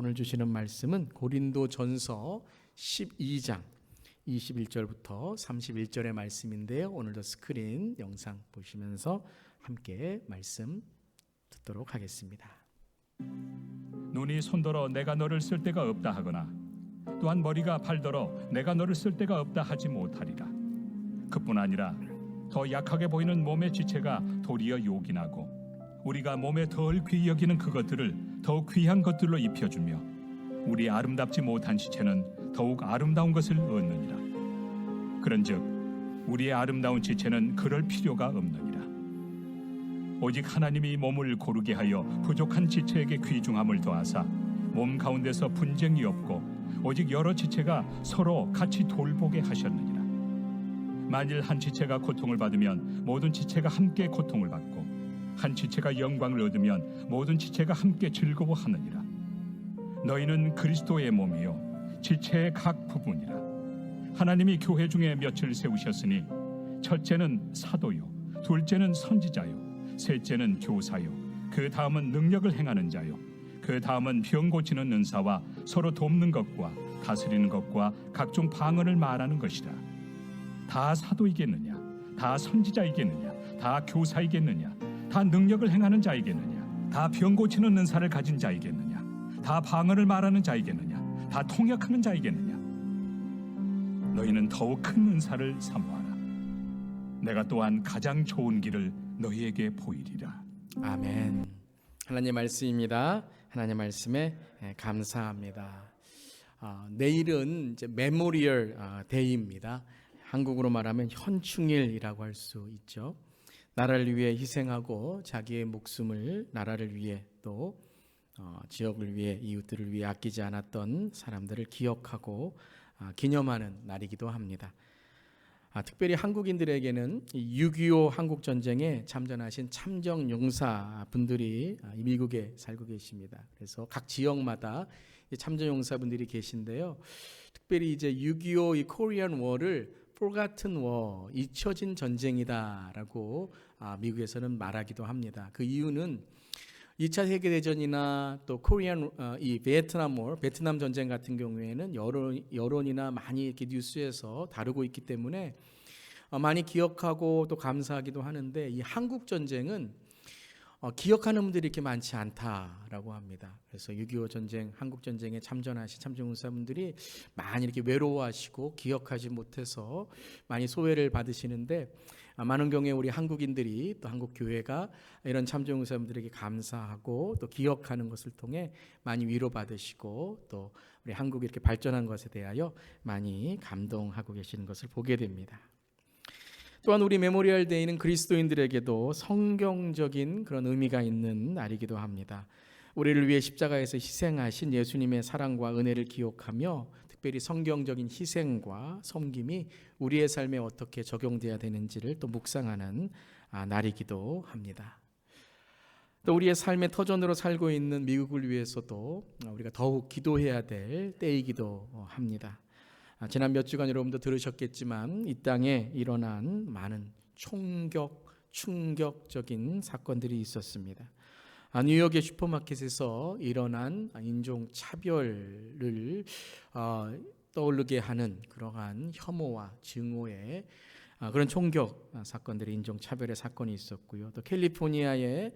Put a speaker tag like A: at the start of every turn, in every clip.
A: 오늘 주시는 말씀은 고린도전서 12장 21절부터 31절의 말씀인데요. 오늘도 스크린 영상 보시면서 함께 말씀 듣도록 하겠습니다.
B: 눈이 손더러 내가 너를 쓸 데가 없다 하거나 또한 머리가 발더러 내가 너를 쓸 데가 없다 하지 못하리라. 그뿐 아니라 더 약하게 보이는 몸의 지체가 도리어 요긴하고 우리가 몸에 덜 귀히 여기는 그것들을 더욱 귀한 것들로 입혀주며 우리 아름답지 못한 지체는 더욱 아름다운 것을 얻느니라. 그런즉 우리의 아름다운 지체는 그럴 필요가 없느니라. 오직 하나님이 몸을 고르게 하여 부족한 지체에게 귀중함을 더하사 몸 가운데서 분쟁이 없고 오직 여러 지체가 서로 같이 돌보게 하셨느니라. 만일 한 지체가 고통을 받으면 모든 지체가 함께 고통을 받고 한 지체가 영광을 얻으면 모든 지체가 함께 즐거워하느니라. 너희는 그리스도의 몸이요 지체의 각 부분이라. 하나님이 교회 중에 몇을 세우셨으니 첫째는 사도요, 둘째는 선지자요, 셋째는 교사요, 그 다음은 능력을 행하는 자요, 그 다음은 병 고치는 은사와 서로 돕는 것과 다스리는 것과 각종 방언을 말하는 것이라. 다 사도이겠느냐? 다 선지자이겠느냐? 다 교사이겠느냐? 다 능력을 행하는 자이겠느냐? 다 병 고치는 은사를 가진 자이겠느냐? 다 방언을 말하는 자이겠느냐? 다 통역하는 자이겠느냐? 너희는 더욱 큰 은사를 사모하라. 내가 또한 가장 좋은 길을 너희에게 보이리라.
A: 아멘. 하나님 말씀입니다. 하나님 말씀에 감사합니다. 내일은 이제 메모리얼 데이입니다. 한국으로 말하면 현충일이라고 할 수 있죠. 나라를 위해 희생하고 자기의 목숨을 나라를 위해 또 지역을 위해 이웃들을 위해 아끼지 않았던 사람들을 기억하고 기념하는 날이기도 합니다. 특별히 한국인들에게는 6.25 한국전쟁에 참전하신 참전용사분들이 미국에 살고 계십니다. 그래서 각 지역마다 참전용사분들이 계신데요. 특별히 이제 6.25 이 코리안 워를 Forgotten War, 잊혀진 전쟁이다라고 미국에서는 말하기도 합니다. 그 이유는 2차 세계대전이나 또 코리안 이 베트남 워, 베트남 전쟁 같은 경우에는 여론이나 많이 이렇게 뉴스에서 다루고 있기 때문에 많이 기억하고 또 감사하기도 하는데 이 한국 전쟁은 기억하는 분들이 이렇게 많지 않다라고 합니다. 그래서 6.25 전쟁, 한국 전쟁에 참전하신 참전용사분들이 많이 이렇게 외로워하시고 기억하지 못해서 많이 소외를 받으시는데 많은 경우에 우리 한국인들이 또 한국 교회가 이런 참전용사분들에게 감사하고 또 기억하는 것을 통해 많이 위로받으시고 또 우리 한국이 이렇게 발전한 것에 대하여 많이 감동하고 계시는 것을 보게 됩니다. 또한 우리 메모리얼 데이는 그리스도인들에게도 성경적인 그런 의미가 있는 날이기도 합니다. 우리를 위해 십자가에서 희생하신 예수님의 사랑과 은혜를 기억하며 특별히 성경적인 희생과 섬김이 우리의 삶에 어떻게 적용되어야 되는지를 또 묵상하는 날이기도 합니다. 또 우리의 삶의 터전으로 살고 있는 미국을 위해서도 우리가 더욱 기도해야 될 때이기도 합니다. 지난 몇 주간 여러분도 들으셨겠지만 이 땅에 일어난 많은 충격적인 사건들이 있었습니다. 뉴욕의 슈퍼마켓에서 일어난 인종차별을 떠오르게 하는 그러한 혐오와 증오의 그런 총격 사건들이 인종차별의 사건이 있었고요. 또 캘리포니아의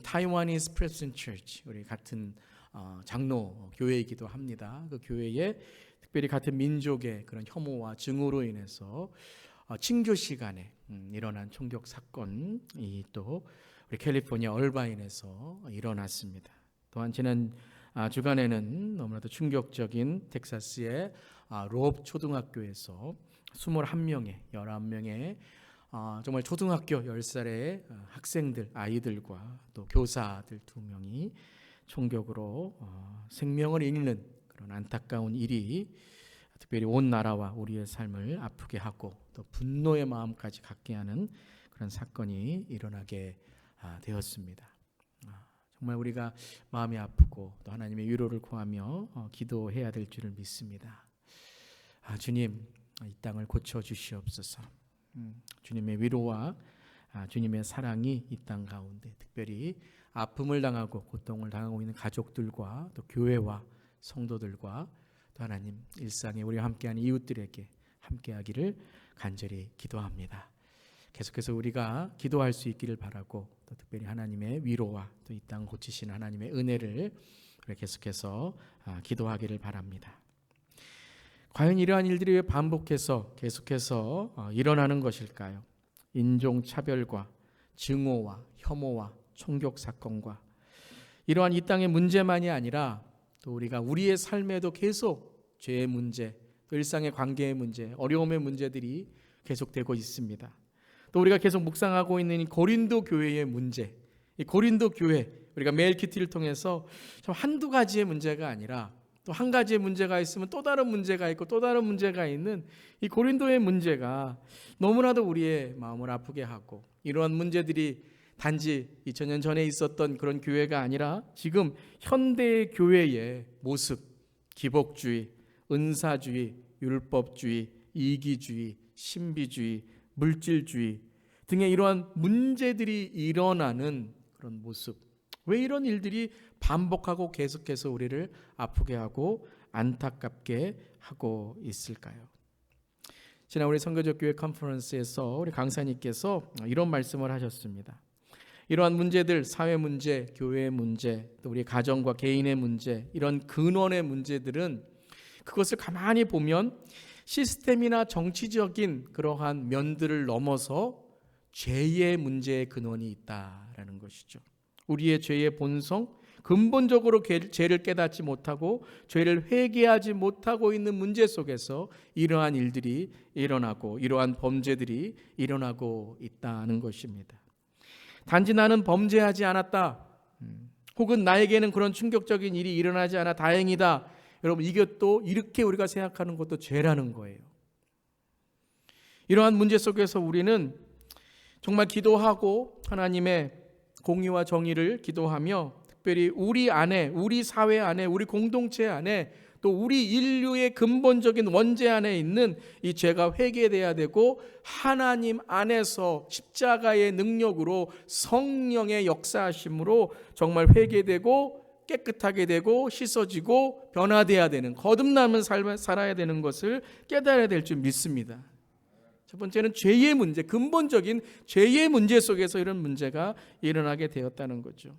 A: 타이와니스 프레젠트 처치, 우리 같은 장로 교회이기도 합니다. 그 교회에 특별히 같은 민족의 그런 혐오와 증오로 인해서 친교 시간에 일어난 총격 사건이 또 우리 캘리포니아 얼바인에서 일어났습니다. 또한 지난 주간에는 너무나도 충격적인 텍사스의 롭 초등학교에서 11명의 정말 초등학교 10살의 학생들, 아이들과 또 교사들 2명이 총격으로 생명을 잃는 그런 안타까운 일이 특별히 온 나라와 우리의 삶을 아프게 하고 또 분노의 마음까지 갖게 하는 그런 사건이 일어나게 되었습니다. 정말 우리가 마음이 아프고 또 하나님의 위로를 구하며 기도해야 될 줄을 믿습니다. 주님, 이 땅을 고쳐 주시옵소서. 주님의 위로와 주님의 사랑이 이 땅 가운데 특별히 아픔을 당하고 고통을 당하고 있는 가족들과 또 교회와 성도들과 또 하나님 일상에 우리와 함께하는 이웃들에게 함께하기를 간절히 기도합니다. 계속해서 우리가 기도할 수 있기를 바라고 또 특별히 하나님의 위로와 또 이 땅 고치시는 하나님의 은혜를 계속해서 기도하기를 바랍니다. 과연 이러한 일들이 왜 반복해서 계속해서 일어나는 것일까요? 인종차별과 증오와 혐오와 총격 사건과 이러한 이 땅의 문제만이 아니라 또 우리가 우리의 삶에도 계속 죄의 문제, 또 일상의 관계의 문제, 어려움의 문제들이 계속되고 있습니다. 또 우리가 계속 묵상하고 있는 이 고린도 교회의 문제, 이 고린도 교회, 우리가 매일 큐티를 통해서 참 한두 가지의 문제가 아니라 또 한 가지의 문제가 있으면 또 다른 문제가 있고 또 다른 문제가 있는 이 고린도의 문제가 너무나도 우리의 마음을 아프게 하고, 이러한 문제들이 단지 2000년 전에 있었던 그런 교회가 아니라 지금 현대의 교회의 모습, 기복주의, 은사주의, 율법주의, 이기주의, 신비주의, 물질주의 등의 이러한 문제들이 일어나는 그런 모습, 왜 이런 일들이 반복하고 계속해서 우리를 아프게 하고 안타깝게 하고 있을까요? 지난 우리 선교적 교회 컨퍼런스에서 우리 강사님께서 이런 말씀을 하셨습니다. 이러한 문제들, 사회 문제, 교회의 문제, 또 우리 가정과 개인의 문제, 이런 근원의 문제들은 그것을 가만히 보면 시스템이나 정치적인 그러한 면들을 넘어서 죄의 문제의 근원이 있다라는 것이죠. 우리의 죄의 본성, 근본적으로 죄를 깨닫지 못하고 죄를 회개하지 못하고 있는 문제 속에서 이러한 일들이 일어나고 이러한 범죄들이 일어나고 있다는 것입니다. 단지 나는 범죄하지 않았다, 혹은 나에게는 그런 충격적인 일이 일어나지 않아 다행이다, 여러분 이것도 이렇게 우리가 생각하는 것도 죄라는 거예요. 이러한 문제 속에서 우리는 정말 기도하고 하나님의 공의와 정의를 기도하며 특별히 우리 안에, 우리 사회 안에, 우리 공동체 안에, 또 우리 인류의 근본적인 원죄 안에 있는 이 죄가 회개돼야 되고, 하나님 안에서 십자가의 능력으로 성령의 역사하심으로 정말 회개되고 깨끗하게 되고 씻어지고 변화돼야 되는, 거듭남은 삶을 살아야 되는 것을 깨달아야 될 줄 믿습니다. 첫 번째는 죄의 문제, 근본적인 죄의 문제 속에서 이런 문제가 일어나게 되었다는 거죠.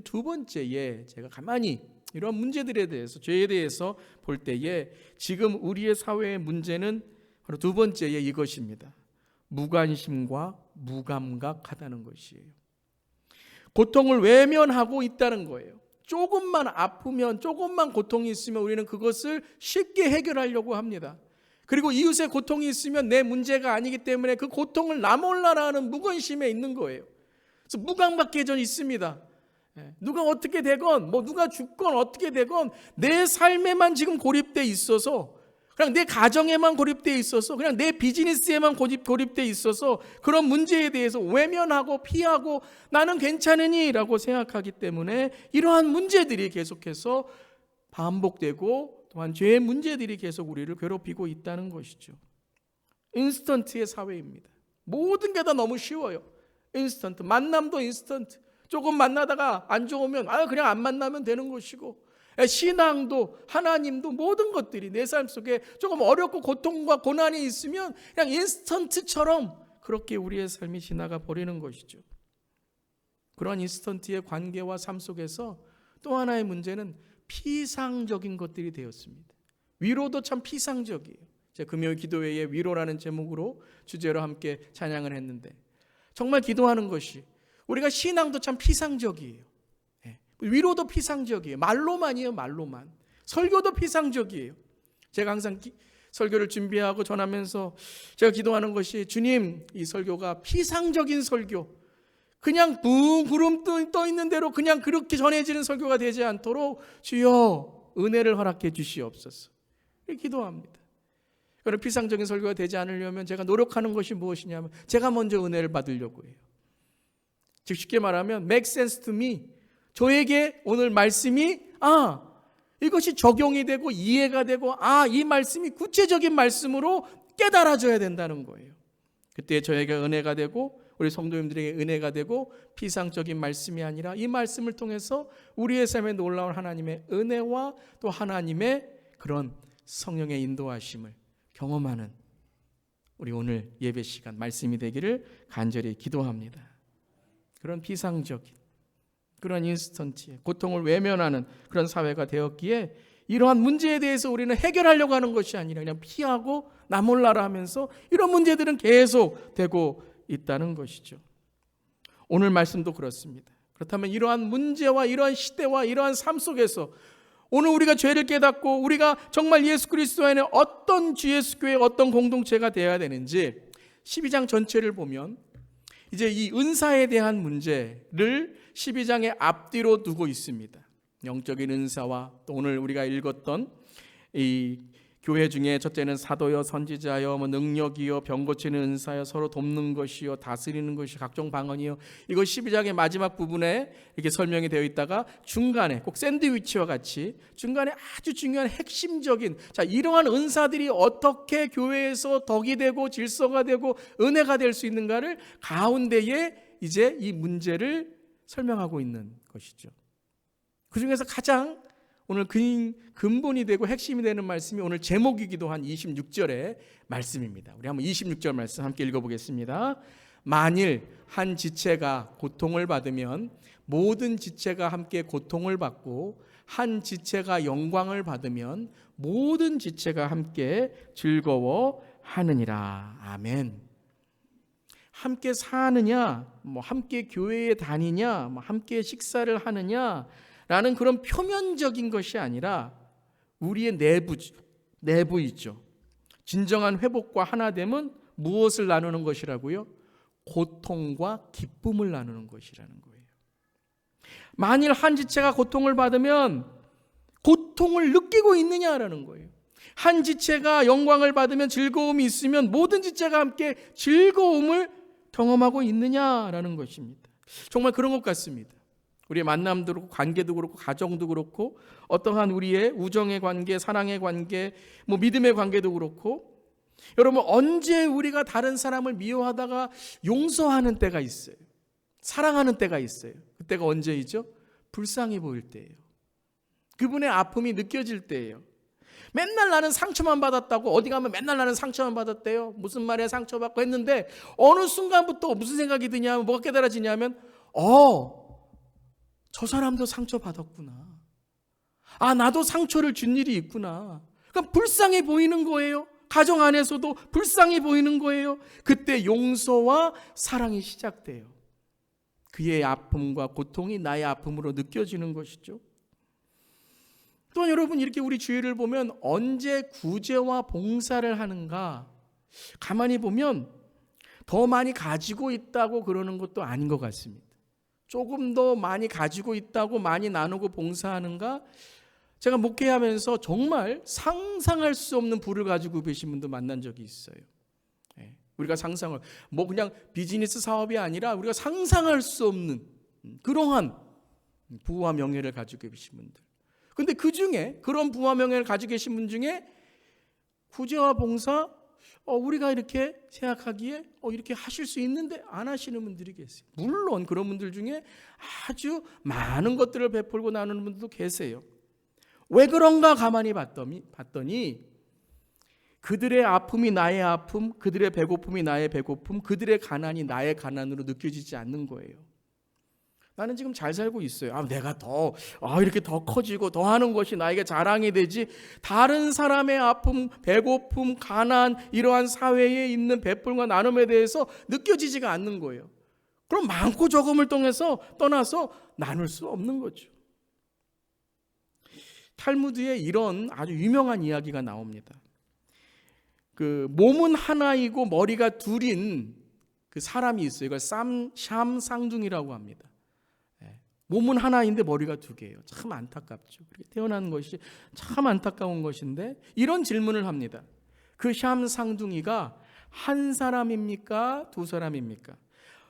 A: 두 번째에 제가 가만히 이러한 문제들에 대해서, 죄에 대해서 볼 때에 지금 우리의 사회의 문제는 바로 두 번째에 이것입니다. 무관심과 무감각하다는 것이에요. 고통을 외면하고 있다는 거예요. 조금만 아프면, 조금만 고통이 있으면 우리는 그것을 쉽게 해결하려고 합니다. 그리고 이웃의 고통이 있으면 내 문제가 아니기 때문에 그 고통을 나 몰라라 하는 무관심에 있는 거예요. 그래서 무감각해 전 있습니다. 누가 어떻게 되건, 누가 죽건 어떻게 되건 내 삶에만 지금 고립돼 있어서, 그냥 내 가정에만 고립돼 있어서, 그냥 내 비즈니스에만 고립돼 있어서 그런 문제에 대해서 외면하고 피하고 나는 괜찮으니 라고 생각하기 때문에 이러한 문제들이 계속해서 반복되고, 또한 죄의 문제들이 계속 우리를 괴롭히고 있다는 것이죠. 인스턴트의 사회입니다. 모든 게 다 너무 쉬워요. 인스턴트, 만남도 인스턴트. 조금 만나다가 안 좋으면 그냥 안 만나면 되는 것이고, 신앙도 하나님도 모든 것들이 내 삶 속에 조금 어렵고 고통과 고난이 있으면 그냥 인스턴트처럼 그렇게 우리의 삶이 지나가 버리는 것이죠. 그런 인스턴트의 관계와 삶 속에서 또 하나의 문제는 피상적인 것들이 되었습니다. 위로도 참 피상적이에요. 제가 금요일 기도회에 위로라는 제목으로 주제로 함께 찬양을 했는데, 정말 기도하는 것이, 우리가 신앙도 참 피상적이에요. 위로도 피상적이에요. 말로만이에요. 말로만. 설교도 피상적이에요. 제가 항상 설교를 준비하고 전하면서 제가 기도하는 것이, 주님, 이 설교가 피상적인 설교, 그냥 구름 떠 있는 대로 그냥 그렇게 전해지는 설교가 되지 않도록 주여 은혜를 허락해 주시옵소서. 이렇게 기도합니다. 그런 피상적인 설교가 되지 않으려면 제가 노력하는 것이 무엇이냐면, 제가 먼저 은혜를 받으려고 해요. 즉 쉽게 말하면 make sense to me. 저에게 오늘 말씀이 이것이 적용이 되고 이해가 되고 이 말씀이 구체적인 말씀으로 깨달아져야 된다는 거예요. 그때 저에게 은혜가 되고 우리 성도님들에게 은혜가 되고 피상적인 말씀이 아니라 이 말씀을 통해서 우리의 삶에 놀라운 하나님의 은혜와 또 하나님의 그런 성령의 인도하심을 경험하는 우리 오늘 예배 시간 말씀이 되기를 간절히 기도합니다. 그런 비상적인 그런 인스턴트의 고통을 외면하는 그런 사회가 되었기에 이러한 문제에 대해서 우리는 해결하려고 하는 것이 아니라 그냥 피하고 나 몰라라 하면서 이런 문제들은 계속 되고 있다는 것이죠. 오늘 말씀도 그렇습니다. 그렇다면 이러한 문제와 이러한 시대와 이러한 삶 속에서 오늘 우리가 죄를 깨닫고 우리가 정말 예수 그리스도 안에 어떤 주 예수 교회 어떤 공동체가 되어야 되는지 12장 전체를 보면 이제 이 은사에 대한 문제를 12장의 앞뒤로 두고 있습니다. 영적인 은사와 또 오늘 우리가 읽었던 이 교회 중에 첫째는 사도여 선지자여 능력이여 병 고치는 은사여 서로 돕는 것이요 다스리는 것이 각종 방언이요. 이거 12장의 마지막 부분에 이렇게 설명이 되어 있다가 중간에 꼭 샌드위치와 같이 중간에 아주 중요한 핵심적인 이러한 은사들이 어떻게 교회에서 덕이 되고 질서가 되고 은혜가 될 수 있는가를 가운데에 이제 이 문제를 설명하고 있는 것이죠. 그 중에서 가장 오늘 근본이 되고 핵심이 되는 말씀이 오늘 제목이기도 한 26절의 말씀입니다. 우리 한번 26절 말씀 함께 읽어보겠습니다. 만일 한 지체가 고통을 받으면 모든 지체가 함께 고통을 받고 한 지체가 영광을 받으면 모든 지체가 함께 즐거워하느니라. 아멘. 함께 사느냐, 함께 교회에 다니냐, 함께 식사를 하느냐 라는 그런 표면적인 것이 아니라 우리의 내부이죠. 진정한 회복과 하나됨은 무엇을 나누는 것이라고요? 고통과 기쁨을 나누는 것이라는 거예요. 만일 한 지체가 고통을 받으면 고통을 느끼고 있느냐라는 거예요. 한 지체가 영광을 받으면 즐거움이 있으면 모든 지체가 함께 즐거움을 경험하고 있느냐라는 것입니다. 정말 그런 것 같습니다. 우리의 만남도 그렇고 관계도 그렇고 가정도 그렇고 어떠한 우리의 우정의 관계, 사랑의 관계, 믿음의 관계도 그렇고 여러분 언제 우리가 다른 사람을 미워하다가 용서하는 때가 있어요. 사랑하는 때가 있어요. 그때가 언제이죠? 불쌍해 보일 때예요. 그분의 아픔이 느껴질 때예요. 맨날 나는 상처만 받았다고 어디 가면 맨날 나는 상처만 받았대요. 무슨 말에 상처받고 했는데 어느 순간부터 무슨 생각이 드냐면 뭐가 깨달아지냐면 저 사람도 상처받았구나. 나도 상처를 준 일이 있구나. 그러니까 불쌍해 보이는 거예요. 가정 안에서도 불쌍해 보이는 거예요. 그때 용서와 사랑이 시작돼요. 그의 아픔과 고통이 나의 아픔으로 느껴지는 것이죠. 또 여러분 이렇게 우리 주위를 보면 언제 구제와 봉사를 하는가? 가만히 보면 더 많이 가지고 있다고 그러는 것도 아닌 것 같습니다. 조금 더 많이 가지고 있다고 많이 나누고 봉사하는가? 제가 목회하면서 정말 상상할 수 없는 부를 가지고 계신 분도 만난 적이 있어요. 우리가 상상을 그냥 비즈니스 사업이 아니라 우리가 상상할 수 없는 그러한 부와 명예를 가지고 계신 분들. 근데 그 중에 그런 부와 명예를 가지고 계신 분 중에 구제와 봉사 우리가 이렇게 생각하기에 이렇게 하실 수 있는데 안 하시는 분들이 계세요. 물론 그런 분들 중에 아주 많은 것들을 베풀고 나누는 분들도 계세요. 왜 그런가 가만히 봤더니 그들의 아픔이 나의 아픔, 그들의 배고픔이 나의 배고픔, 그들의 가난이 나의 가난으로 느껴지지 않는 거예요. 나는 지금 잘 살고 있어요. 내가 더 이렇게 더 커지고 더 하는 것이 나에게 자랑이 되지. 다른 사람의 아픔, 배고픔, 가난 이러한 사회에 있는 베풀과 나눔에 대해서 느껴지지가 않는 거예요. 그럼 많고 적음을 떠나서 나눌 수 없는 거죠. 탈무드에 이런 아주 유명한 이야기가 나옵니다. 그 몸은 하나이고 머리가 둘인 그 사람이 있어요. 이걸 샴 쌍둥이라고 합니다. 몸은 하나인데 머리가 두 개예요. 참 안타깝죠. 그렇게 태어난 것이 참 안타까운 것인데 이런 질문을 합니다. 그 샴 쌍둥이가 한 사람입니까? 두 사람입니까?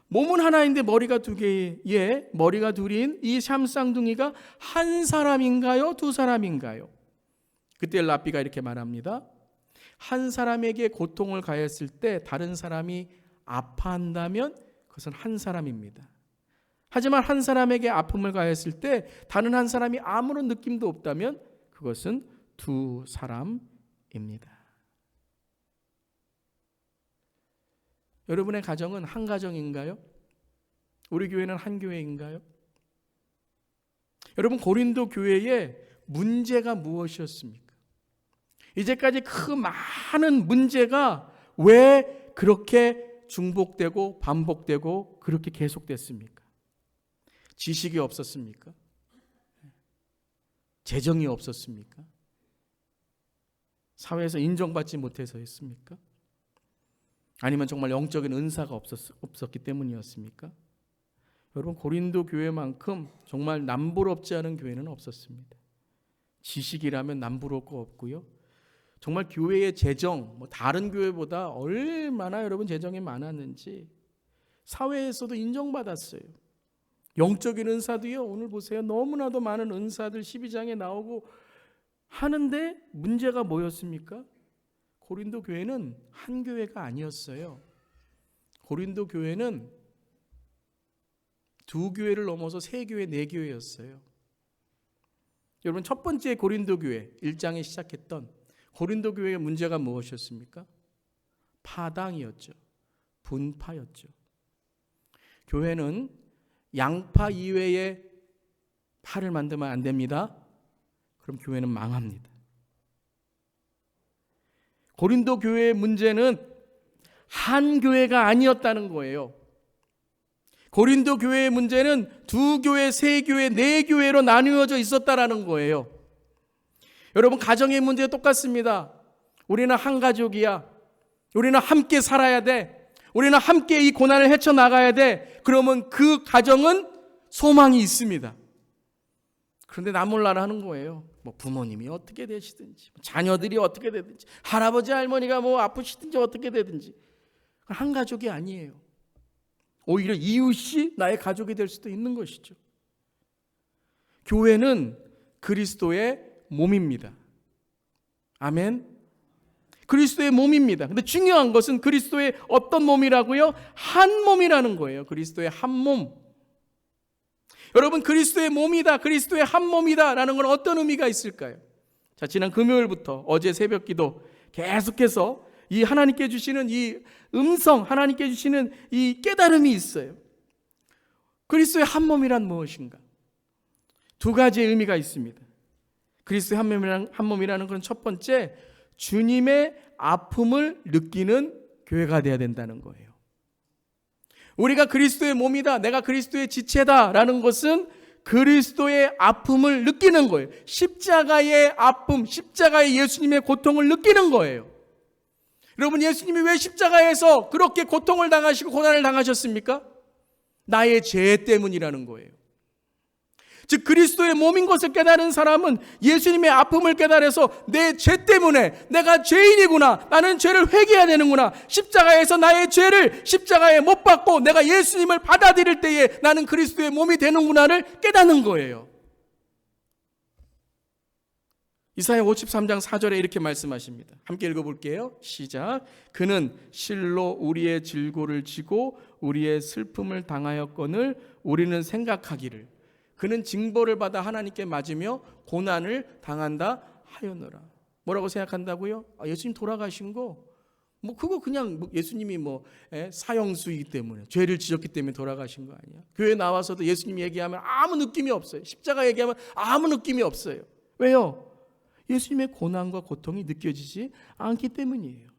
A: 몸은 하나인데 머리가 두 개에 머리가 둘인 이 샴 쌍둥이가 한 사람인가요? 두 사람인가요? 그때 랍비가 이렇게 말합니다. 한 사람에게 고통을 가했을 때 다른 사람이 아파한다면 그것은 한 사람입니다. 하지만 한 사람에게 아픔을 가했을 때 다른 한 사람이 아무런 느낌도 없다면 그것은 두 사람입니다. 여러분의 가정은 한 가정인가요? 우리 교회는 한 교회인가요? 여러분, 고린도 교회의 문제가 무엇이었습니까? 이제까지 그 많은 문제가 왜 그렇게 중복되고 반복되고 그렇게 계속됐습니까? 지식이 없었습니까? 재정이 없었습니까? 사회에서 인정받지 못해서였습니까? 아니면 정말 영적인 은사가 없었기 때문이었습니까? 여러분, 고린도 교회만큼 정말 남부럽지 않은 교회는 없었습니다. 지식이라면 남부러울 거 없고요. 정말 교회의 재정, 다른 교회보다 얼마나 여러분 재정이 많았는지 사회에서도 인정받았어요. 영적인 은사도요. 오늘 보세요. 너무나도 많은 은사들 12장에 나오고 하는데 문제가 뭐였습니까? 고린도 교회는 한 교회가 아니었어요. 고린도 교회는 두 교회를 넘어서 세 교회, 네 교회였어요. 여러분, 첫 번째 고린도 교회 1장에 시작했던 고린도 교회의 문제가 무엇이었습니까? 파당이었죠. 분파였죠. 교회는 양파 이외에 파를 만들면 안 됩니다. 그럼 교회는 망합니다. 고린도 교회의 문제는 한 교회가 아니었다는 거예요. 고린도 교회의 문제는 두 교회, 세 교회, 네 교회로 나누어져 있었다라는 거예요. 여러분, 가정의 문제 똑같습니다. 우리는 한 가족이야. 우리는 함께 살아야 돼. 우리는 함께 이 고난을 헤쳐나가야 돼. 그러면 그 가정은 소망이 있습니다. 그런데 나 몰라라 하는 거예요. 부모님이 어떻게 되시든지, 자녀들이 어떻게 되든지, 할아버지 할머니가 아프시든지 어떻게 되든지, 한 가족이 아니에요. 오히려 이웃이 나의 가족이 될 수도 있는 것이죠. 교회는 그리스도의 몸입니다. 아멘. 그리스도의 몸입니다. 근데 중요한 것은 그리스도의 어떤 몸이라고요? 한 몸이라는 거예요. 그리스도의 한 몸. 여러분, 그리스도의 몸이다, 그리스도의 한 몸이다라는 건 어떤 의미가 있을까요? 자, 지난 금요일부터 어제 새벽기도 계속해서 이 하나님께 주시는 이 음성, 하나님께 주시는 이 깨달음이 있어요. 그리스도의 한 몸이란 무엇인가? 두 가지의 의미가 있습니다. 그리스도의 한 몸이라는 건 첫 번째, 주님의 아픔을 느끼는 교회가 되어야 된다는 거예요. 우리가 그리스도의 몸이다, 내가 그리스도의 지체다라는 것은 그리스도의 아픔을 느끼는 거예요. 십자가의 아픔, 십자가의 예수님의 고통을 느끼는 거예요. 여러분, 예수님이 왜 십자가에서 그렇게 고통을 당하시고 고난을 당하셨습니까? 나의 죄 때문이라는 거예요. 즉, 그리스도의 몸인 것을 깨달은 사람은 예수님의 아픔을 깨달아서 내 죄 때문에 내가 죄인이구나, 나는 죄를 회개해야 되는구나, 십자가에서 나의 죄를 십자가에 못 박고 내가 예수님을 받아들일 때에 나는 그리스도의 몸이 되는구나를 깨닫는 거예요. 이사야 53장 4절에 이렇게 말씀하십니다. 함께 읽어볼게요. 시작. 그는 실로 우리의 질고를 지고 우리의 슬픔을 당하였거늘 우리는 생각하기를 그는 징벌을 받아 하나님께 맞으며 고난을 당한다 하였노라. 뭐라고 생각한다고요? 예수님 돌아가신 거 그거 그냥 예수님이 사형수이기 때문에, 죄를 지었기 때문에 돌아가신 거 아니야? 교회 나와서도 예수님 얘기하면 아무 느낌이 없어요. 십자가 얘기하면 아무 느낌이 없어요. 왜요? 예수님의 고난과 고통이 느껴지지 않기 때문이에요.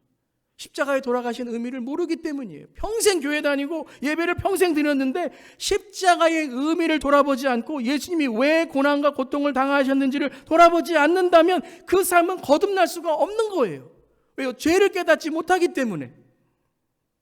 A: 십자가에 돌아가신 의미를 모르기 때문이에요. 평생 교회 다니고 예배를 평생 드렸는데 십자가의 의미를 돌아보지 않고 예수님이 왜 고난과 고통을 당하셨는지를 돌아보지 않는다면 그 삶은 거듭날 수가 없는 거예요. 왜요? 죄를 깨닫지 못하기 때문에.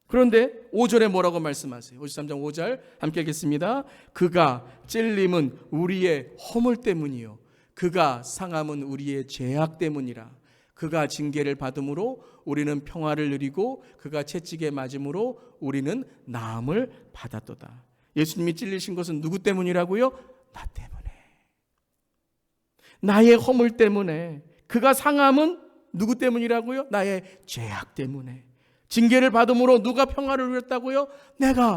A: 그런데 5절에 뭐라고 말씀하세요? 53장 5절 함께 읽겠습니다. 그가 찔림은 우리의 허물 때문이요 그가 상함은 우리의 죄악 때문이라. 그가 징계를 받음으로 우리는 평화를 누리고 그가 채찍에 맞음으로 우리는 나음을 받았도다. 예수님이 찔리신 것은 누구 때문이라고요? 나 때문에. 나의 허물 때문에. 그가 상함은 누구 때문이라고요? 나의 죄악 때문에. 징계를 받음으로 누가 평화를 누렸다고요?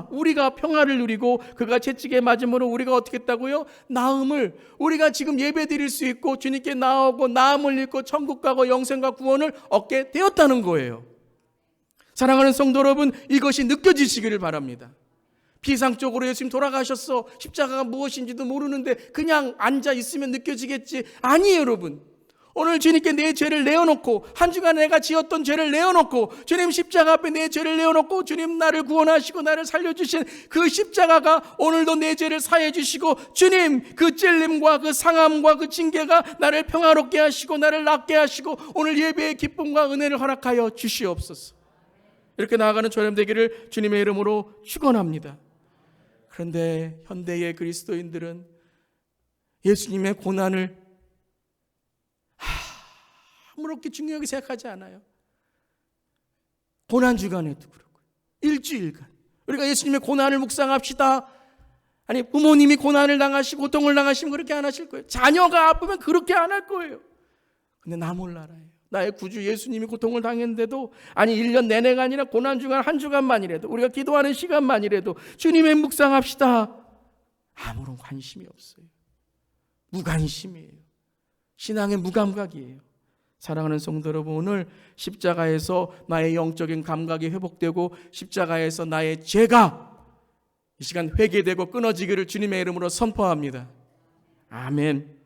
A: 우리가 평화를 누리고 그가 채찍에 맞음으로 우리가 어떻게 했다고요? 나음을, 우리가 지금 예배 드릴 수 있고 주님께 나오고 나음을 읽고 천국 가고 영생과 구원을 얻게 되었다는 거예요. 사랑하는 성도 여러분, 이것이 느껴지시기를 바랍니다. 피상적으로 예수님 돌아가셨어, 십자가가 무엇인지도 모르는데 그냥 앉아 있으면 느껴지겠지. 아니에요, 여러분. 오늘 주님께 내 죄를 내어놓고, 한 주간 내가 지었던 죄를 내어놓고, 주님 십자가 앞에 내 죄를 내어놓고 주님 나를 구원하시고 나를 살려주신 그 십자가가 오늘도 내 죄를 사해 주시고, 주님 그 찔림과 그 상함과 그 징계가 나를 평화롭게 하시고 나를 낫게 하시고 오늘 예배의 기쁨과 은혜를 허락하여 주시옵소서. 이렇게 나아가는 저녁 되기를 주님의 이름으로 축원합니다. 그런데 현대의 그리스도인들은 예수님의 고난을 아무렇게 중요하게 생각하지 않아요. 고난주간에도 그렇고 일주일간 우리가 예수님의 고난을 묵상합시다. 아니, 부모님이 고난을 당하시고 고통을 당하시면 그렇게 안 하실 거예요. 자녀가 아프면 그렇게 안 할 거예요. 근데 나 몰라라요. 나의 구주 예수님이 고통을 당했는데도, 아니 1년 내내가 아니라 고난주간 한 주간만이라도, 우리가 기도하는 시간만이라도 주님의 묵상합시다. 아무런 관심이 없어요. 무관심이에요. 신앙의 무감각이에요. 사랑하는 성도 여러분, 오늘 십자가에서 나의 영적인 감각이 회복되고 십자가에서 나의 죄가 이 시간 회개되고 끊어지기를 주님의 이름으로 선포합니다. 아멘.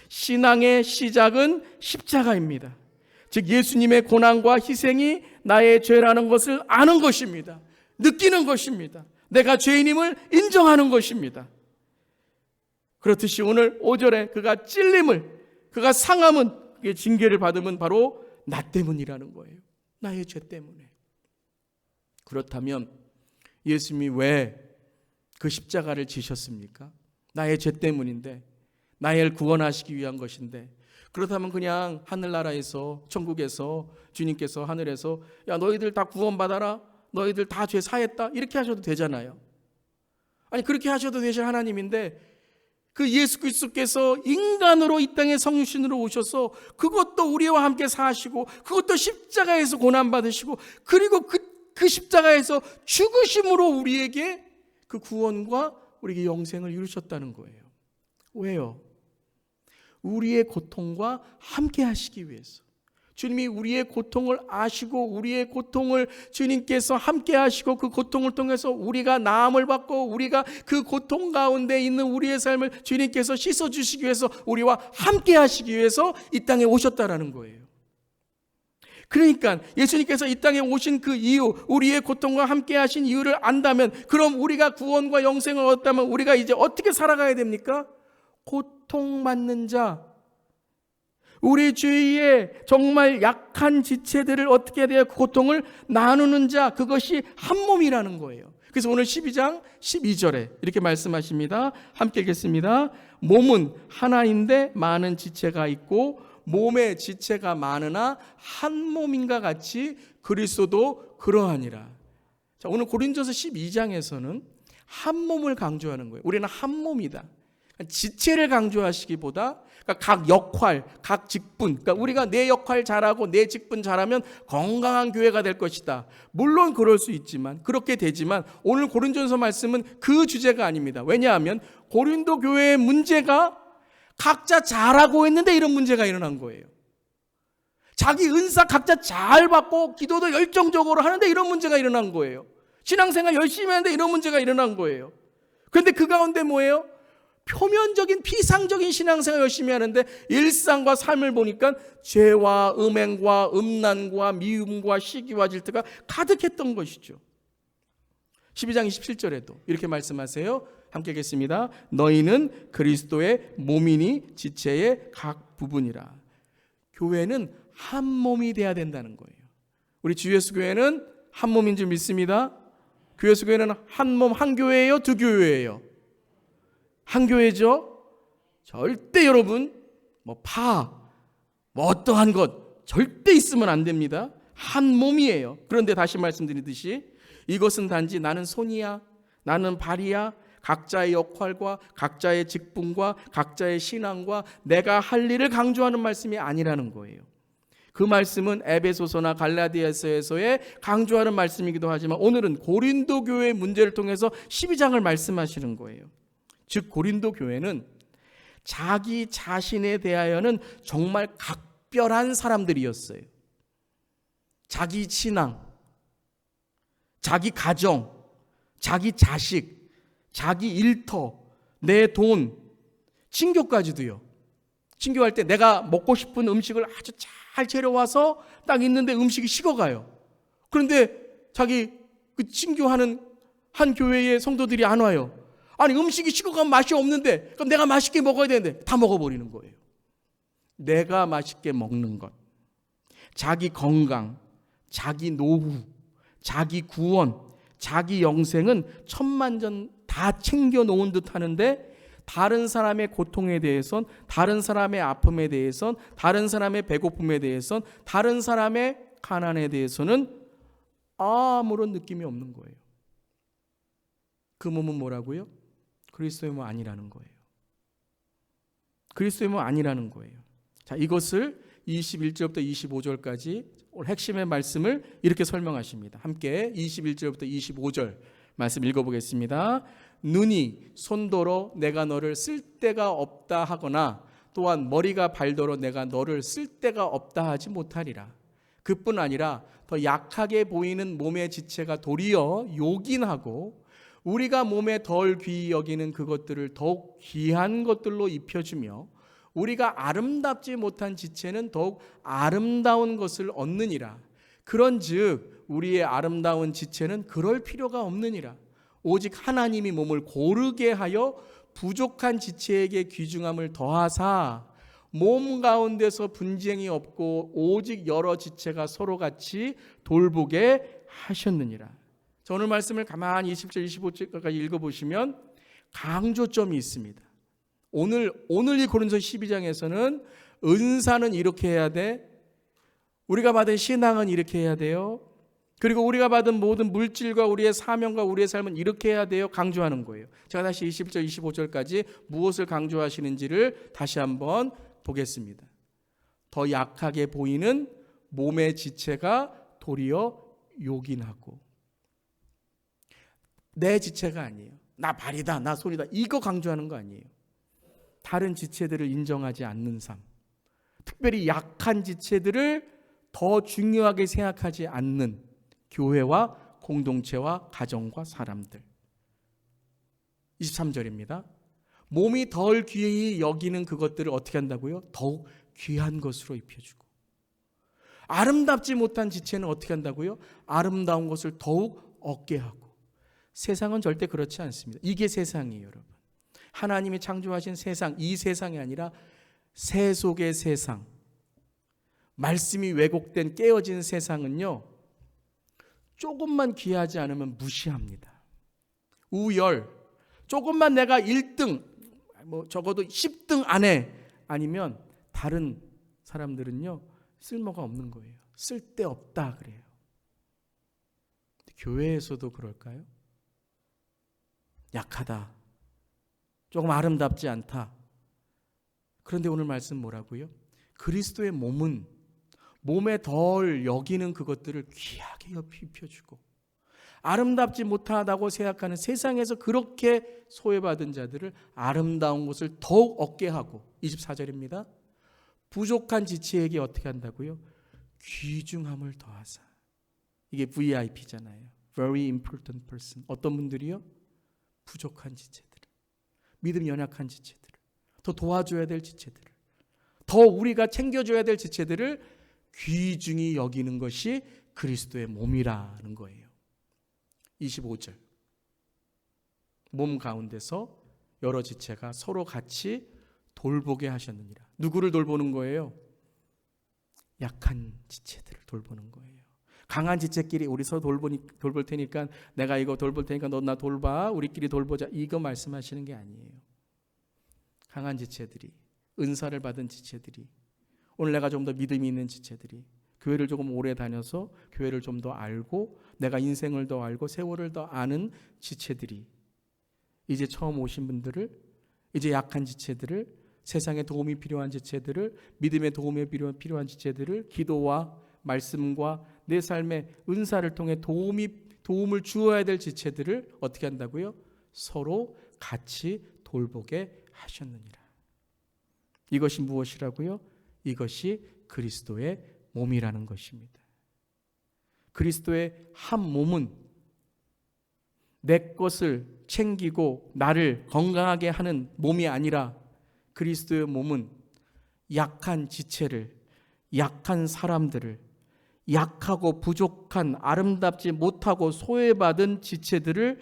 A: 신앙의 시작은 십자가입니다. 즉 예수님의 고난과 희생이 나의 죄라는 것을 아는 것입니다. 느끼는 것입니다. 내가 죄인임을 인정하는 것입니다. 그렇듯이 오늘 5절에 그가 찔림을, 그가 상함은, 그게 징계를 받으면 바로 나 때문이라는 거예요. 나의 죄 때문에. 그렇다면 예수님이 왜 그 십자가를 지셨습니까? 나의 죄 때문인데, 나를 구원하시기 위한 것인데, 그렇다면 그냥 하늘나라에서, 천국에서 주님께서 하늘에서 야 너희들 다 구원받아라, 너희들 다 죄 사했다, 이렇게 하셔도 되잖아요. 아니 그렇게 하셔도 되실 하나님인데 그 예수 그리스도께서 인간으로 이 땅에 성육신으로 오셔서 그것도 우리와 함께 사시고 그것도 십자가에서 고난받으시고 그리고 그 십자가에서 죽으심으로 우리에게 그 구원과 우리에게 영생을 이루셨다는 거예요. 왜요? 우리의 고통과 함께 하시기 위해서. 주님이 우리의 고통을 아시고 우리의 고통을 주님께서 함께 하시고 그 고통을 통해서 우리가 나음을 받고 우리가 그 고통 가운데 있는 우리의 삶을 주님께서 씻어주시기 위해서 우리와 함께 하시기 위해서 이 땅에 오셨다라는 거예요. 그러니까 예수님께서 이 땅에 오신 그 이유, 우리의 고통과 함께 하신 이유를 안다면, 그럼 우리가 구원과 영생을 얻었다면 우리가 이제 어떻게 살아가야 됩니까? 고통받는 자, 우리 주위에 정말 약한 지체들을 어떻게 해야 돼요? 고통을 나누는 자, 그것이 한 몸이라는 거예요. 그래서 오늘 12장 12절에 이렇게 말씀하십니다. 함께 읽겠습니다. 몸은 하나인데 많은 지체가 있고 몸의 지체가 많으나 한 몸인가 같이 그리스도도 그러하니라. 자, 오늘 고린도서 12장에서는 한 몸을 강조하는 거예요. 우리는 한 몸이다. 지체를 강조하시기보다 각 역할, 각 직분, 그러니까 우리가 내 역할 잘하고 내 직분 잘하면 건강한 교회가 될 것이다. 물론 그럴 수 있지만, 그렇게 되지만 오늘 고린도전서 말씀은 그 주제가 아닙니다. 왜냐하면 고린도 교회의 문제가 각자 잘하고 있는데 이런 문제가 일어난 거예요. 자기 은사 각자 잘 받고 기도도 열정적으로 하는데 이런 문제가 일어난 거예요. 신앙생활 열심히 하는데 이런 문제가 일어난 거예요. 그런데 그 가운데 뭐예요? 표면적인 피상적인 신앙생활 열심히 하는데 일상과 삶을 보니까 죄와 음행과 음란과 미움과 시기와 질투가 가득했던 것이죠. 12장 27절에도 이렇게 말씀하세요. 함께 읽겠습니다. 너희는 그리스도의 몸이니 지체의 각 부분이라. 교회는 한 몸이 돼야 된다는 거예요. 우리 주 예수 교회는 한 몸인 줄 믿습니다. 주 예수 교회는 한 몸, 한 교회예요? 두 교회예요? 한 교회죠. 절대 여러분 어떠한 것 절대 있으면 안 됩니다. 한 몸이에요. 그런데 다시 말씀드리듯이 이것은 단지 나는 손이야, 나는 발이야, 각자의 역할과 각자의 직분과 각자의 신앙과 내가 할 일을 강조하는 말씀이 아니라는 거예요. 그 말씀은 에베소서나 갈라디아서에서의 강조하는 말씀이기도 하지만 오늘은 고린도 교회의 문제를 통해서 12장을 말씀하시는 거예요. 즉 고린도 교회는 자기 자신에 대하여는 정말 각별한 사람들이었어요. 자기 신앙, 자기 가정, 자기 자식, 자기 일터, 내 돈, 친교까지도요. 친교할 때 내가 먹고 싶은 음식을 아주 잘 재려와서 딱 있는데 음식이 식어가요. 그런데 자기 그 친교하는 한 교회의 성도들이 안 와요. 아니 음식이 식어가면 맛이 없는데 그럼 내가 맛있게 먹어야 되는데 다 먹어버리는 거예요. 내가 맛있게 먹는 것, 자기 건강, 자기 노후, 자기 구원, 자기 영생은 천만전 다 챙겨놓은 듯 하는데 다른 사람의 고통에 대해선, 다른 사람의 아픔에 대해선, 다른 사람의 배고픔에 대해선, 다른 사람의 가난에 대해서는 아무런 느낌이 없는 거예요. 그 몸은 뭐라고요? 그리스도의 몸 아니라는 거예요. 그리스도의 몸 아니라는 거예요. 자, 이것을 21절부터 25절까지 오늘 핵심의 말씀을 이렇게 설명하십니다. 함께 21절부터 25절 말씀 읽어보겠습니다. 눈이 손더러 내가 너를 쓸 데가 없다 하거나 또한 머리가 발더러 내가 너를 쓸 데가 없다 하지 못하리라. 그뿐 아니라 더 약하게 보이는 몸의 지체가 도리어 요긴하고 우리가 몸에 덜 귀히 여기는 그것들을 더욱 귀한 것들로 입혀주며 우리가 아름답지 못한 지체는 더욱 아름다운 것을 얻느니라. 그런즉 우리의 아름다운 지체는 그럴 필요가 없느니라. 오직 하나님이 몸을 고르게 하여 부족한 지체에게 귀중함을 더하사 몸 가운데서 분쟁이 없고 오직 여러 지체가 서로 같이 돌보게 하셨느니라. 자, 오늘 말씀을 가만히 20절 25절까지 읽어보시면 강조점이 있습니다. 오늘 이 고린도 12장에서는 은사는 이렇게 해야 돼, 우리가 받은 신앙은 이렇게 해야 돼요, 그리고 우리가 받은 모든 물질과 우리의 사명과 우리의 삶은 이렇게 해야 돼요 강조하는 거예요. 제가 다시 20절 25절까지 무엇을 강조하시는지를 다시 한번 보겠습니다. 더 약하게 보이는 몸의 지체가 도리어 요긴하고, 내 지체가 아니에요. 나 발이다, 나 손이다, 이거 강조하는 거 아니에요. 다른 지체들을 인정하지 않는 삶, 특별히 약한 지체들을 더 중요하게 생각하지 않는 교회와 공동체와 가정과 사람들. 23절입니다. 몸이 덜 귀히 여기는 그것들을 어떻게 한다고요? 더욱 귀한 것으로 입혀주고, 아름답지 못한 지체는 어떻게 한다고요? 아름다운 것을 더욱 얻게 하고. 세상은 절대 그렇지 않습니다. 이게 세상이에요, 여러분. 하나님이 창조하신 세상, 이 세상이 아니라 새 속의 세상, 말씀이 왜곡된 깨어진 세상은요, 조금만 귀하지 않으면 무시합니다. 우열, 조금만 내가 1등, 적어도 10등 안에 아니면 다른 사람들은요 쓸모가 없는 거예요. 쓸데없다 그래요. 교회에서도 그럴까요? 약하다, 조금 아름답지 않다. 그런데 오늘 말씀 뭐라고요? 그리스도의 몸은 몸에 덜 여기는 그것들을 귀하게 입혀주고, 아름답지 못하다고 생각하는 세상에서 그렇게 소외받은 자들을 아름다운 것을 더욱 얻게 하고, 24절입니다. 부족한 지체에게 어떻게 한다고요? 귀중함을 더하사. 이게 VIP잖아요. Very important person. 어떤 분들이요? 부족한 지체들, 믿음 연약한 지체들, 더 도와줘야 될 지체들을, 더 우리가 챙겨줘야 될 지체들을 귀중히 여기는 것이 그리스도의 몸이라는 거예요. 25절. 몸 가운데서 여러 지체가 서로 같이 돌보게 하셨느니라. 누구를 돌보는 거예요? 약한 지체들을 돌보는 거예요. 강한 지체끼리 우리 서로 돌볼 테니까, 내가 이거 돌볼 테니까 너 나 돌봐, 우리끼리 돌보자, 이거 말씀하시는 게 아니에요. 강한 지체들이, 은사를 받은 지체들이, 오늘 내가 좀 더 믿음이 있는 지체들이, 교회를 조금 오래 다녀서 교회를 좀 더 알고 내가 인생을 더 알고 세월을 더 아는 지체들이 이제 처음 오신 분들을, 이제 약한 지체들을 세상에 도움이 필요한 지체들을, 믿음의 도움이 필요한 지체들을 기도와 말씀과 내 삶의 은사를 통해 도움을 주어야 될 지체들을 어떻게 한다고요? 서로 같이 돌보게 하셨느니라. 이것이 무엇이라고요? 이것이 그리스도의 몸이라는 것입니다. 그리스도의 한 몸은 내 것을 챙기고 나를 건강하게 하는 몸이 아니라 그리스도의 몸은 약한 지체를, 약한 사람들을, 약하고 부족한 아름답지 못하고 소외받은 지체들을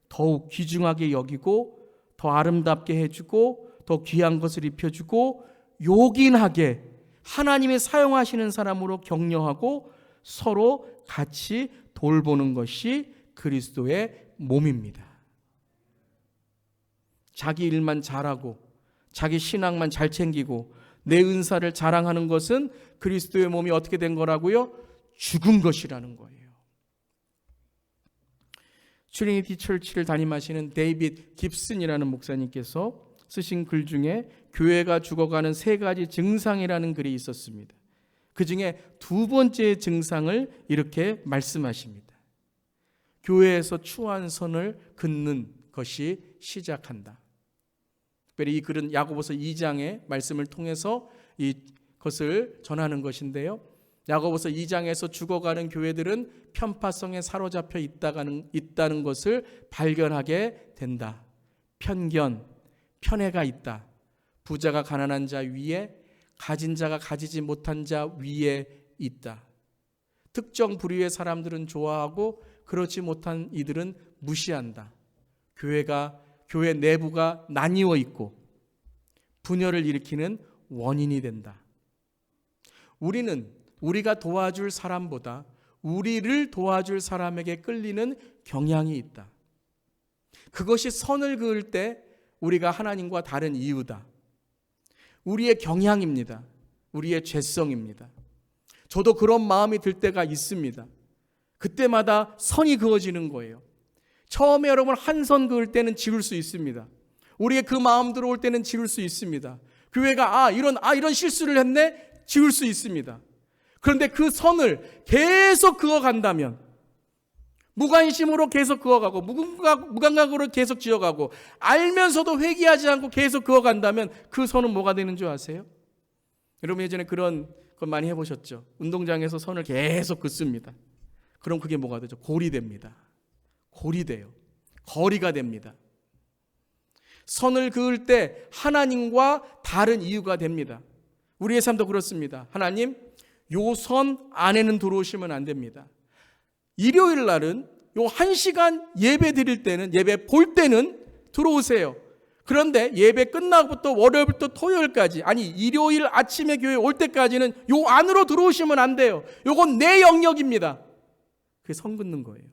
A: 더욱 귀중하게 여기고 더 아름답게 해주고 더 귀한 것을 입혀주고 요긴하게 하나님이 사용하시는 사람으로 격려하고 서로 같이 돌보는 것이 그리스도의 몸입니다. 자기 일만 잘하고 자기 신앙만 잘 챙기고 내 은사를 자랑하는 것은 그리스도의 몸이 어떻게 된 거라고요? 죽은 것이라는 거예요. 트리니티 철치를 담임하시는 데이빗 깁슨이라는 목사님께서 쓰신 글 중에 교회가 죽어가는 3가지 증상이라는 글이 있었습니다. 그 중에 2번째 증상을 이렇게 말씀하십니다. 교회에서 추한 선을 긋는 것이 시작한다. 특별히 이 글은 야고보서 2장의 말씀을 통해서 이것을 전하는 것인데요. 야고보서 2장에서 죽어가는 교회들은 편파성에 사로잡혀 있다는 것을 발견하게 된다. 편견, 편애가 있다. 부자가 가난한 자 위에, 가진 자가 가지지 못한 자 위에 있다. 특정 부류의 사람들은 좋아하고 그렇지 못한 이들은 무시한다. 교회 내부가 나뉘어 있고 분열을 일으키는 원인이 된다. 우리가 도와줄 사람보다 우리를 도와줄 사람에게 끌리는 경향이 있다. 그것이 선을 그을 때 우리가 하나님과 다른 이유다. 우리의 경향입니다. 우리의 죄성입니다. 저도 그런 마음이 들 때가 있습니다. 그때마다 선이 그어지는 거예요. 처음에 여러분 한 선 그을 때는 지울 수 있습니다. 우리의 그 마음 들어올 때는 지울 수 있습니다. 교회가 이런 실수를 했네, 지울 수 있습니다. 그런데 그 선을 계속 그어간다면, 무관심으로 계속 그어가고 무감각으로 계속 지어가고 알면서도 회개하지 않고 계속 그어간다면 그 선은 뭐가 되는 줄 아세요? 여러분 예전에 그런 것 많이 해보셨죠? 운동장에서 선을 계속 긋습니다. 그럼 그게 뭐가 되죠? 골이 됩니다. 골이 돼요. 거리가 됩니다. 선을 그을 때 하나님과 다른 이유가 됩니다. 우리의 삶도 그렇습니다. 하나님, 요 선 안에는 들어오시면 안 됩니다. 일요일 날은 요 1시간 예배 드릴 때는, 예배 볼 때는 들어오세요. 그런데 예배 끝나고부터 월요일부터 토요일까지, 아니 일요일 아침에 교회 올 때까지는 요 안으로 들어오시면 안 돼요. 요건 내 영역입니다. 그게 선 긋는 거예요.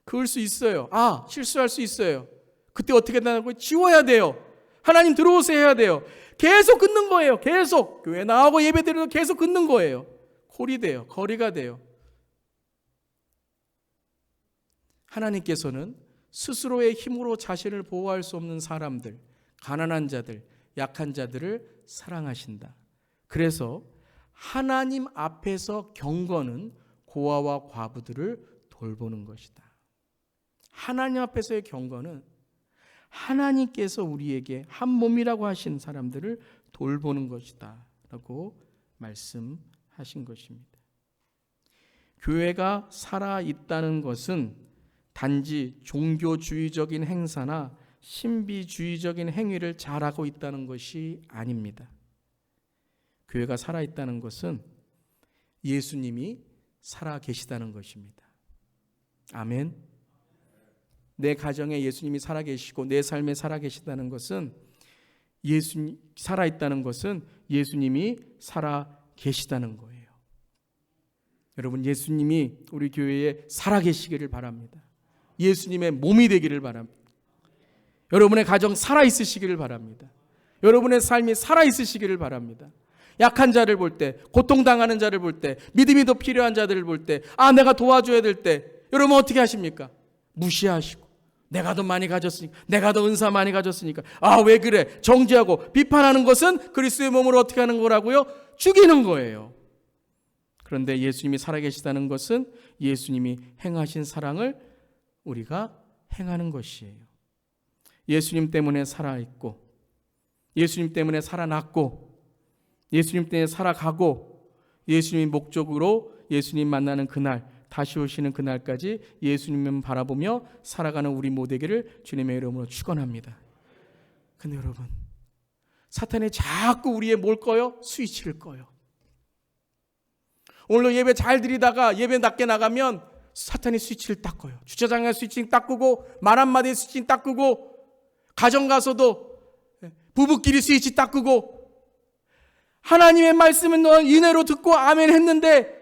A: 그을 수 있어요. 실수할 수 있어요. 그때 어떻게 되냐고요? 지워야 돼요. 하나님 들어오세요 해야 돼요. 계속 긋는 거예요. 계속 교회 나오고 예배 드리고 계속 긋는 거예요. 골이 돼요. 거리가 돼요. 하나님께서는 스스로의 힘으로 자신을 보호할 수 없는 사람들, 가난한 자들, 약한 자들을 사랑하신다. 그래서 하나님 앞에서 경건은 고아와 과부들을 돌보는 것이다. 하나님 앞에서의 경건은 하나님께서 우리에게 한 몸이라고 하신 사람들을 돌보는 것이다 라고 말씀하신 것입니다. 교회가 살아있다는 것은 단지 종교주의적인 행사나 신비주의적인 행위를 잘하고 있다는 것이 아닙니다. 교회가 살아있다는 것은 예수님이 살아계시다는 것입니다. 아멘. 내 가정에 예수님이 살아계시고 내 삶에 살아계시다는 것은 살아있다는 것은 예수님이 살아계시다는 거예요. 여러분, 예수님이 우리 교회에 살아계시기를 바랍니다. 예수님의 몸이 되기를 바랍니다. 여러분의 가정 살아있으시기를 바랍니다. 여러분의 삶이 살아있으시기를 바랍니다. 약한 자를 볼 때, 고통당하는 자를 볼 때, 믿음이 더 필요한 자들을 볼 때, 내가 도와줘야 될 때 여러분 어떻게 하십니까? 무시하시고 내가 더 많이 가졌으니까, 내가 더 은사 많이 가졌으니까, 아, 왜 그래? 정죄하고 비판하는 것은 그리스도의 몸을 어떻게 하는 거라고요? 죽이는 거예요. 그런데 예수님이 살아계시다는 것은 예수님이 행하신 사랑을 우리가 행하는 것이에요. 예수님 때문에 살아있고, 예수님 때문에 살아났고, 예수님 때문에 살아가고, 예수님의 목적으로 예수님 만나는 그날, 다시 오시는 그날까지 예수님만 바라보며 살아가는 우리 모두에게를 주님의 이름으로 축원합니다. 근데 여러분, 사탄이 자꾸 우리의 뭘 꺼요? 스위치를 꺼요. 오늘도 예배 잘 드리다가 예배 낮게 나가면 사탄이 스위치를 딱 꺼요. 주차장에 스위치 딱 끄고, 말 한마디에 스위치 딱 끄고, 가정 가서도 부부끼리 스위치 딱 끄고, 하나님의 말씀은 너 은혜로 듣고 아멘 했는데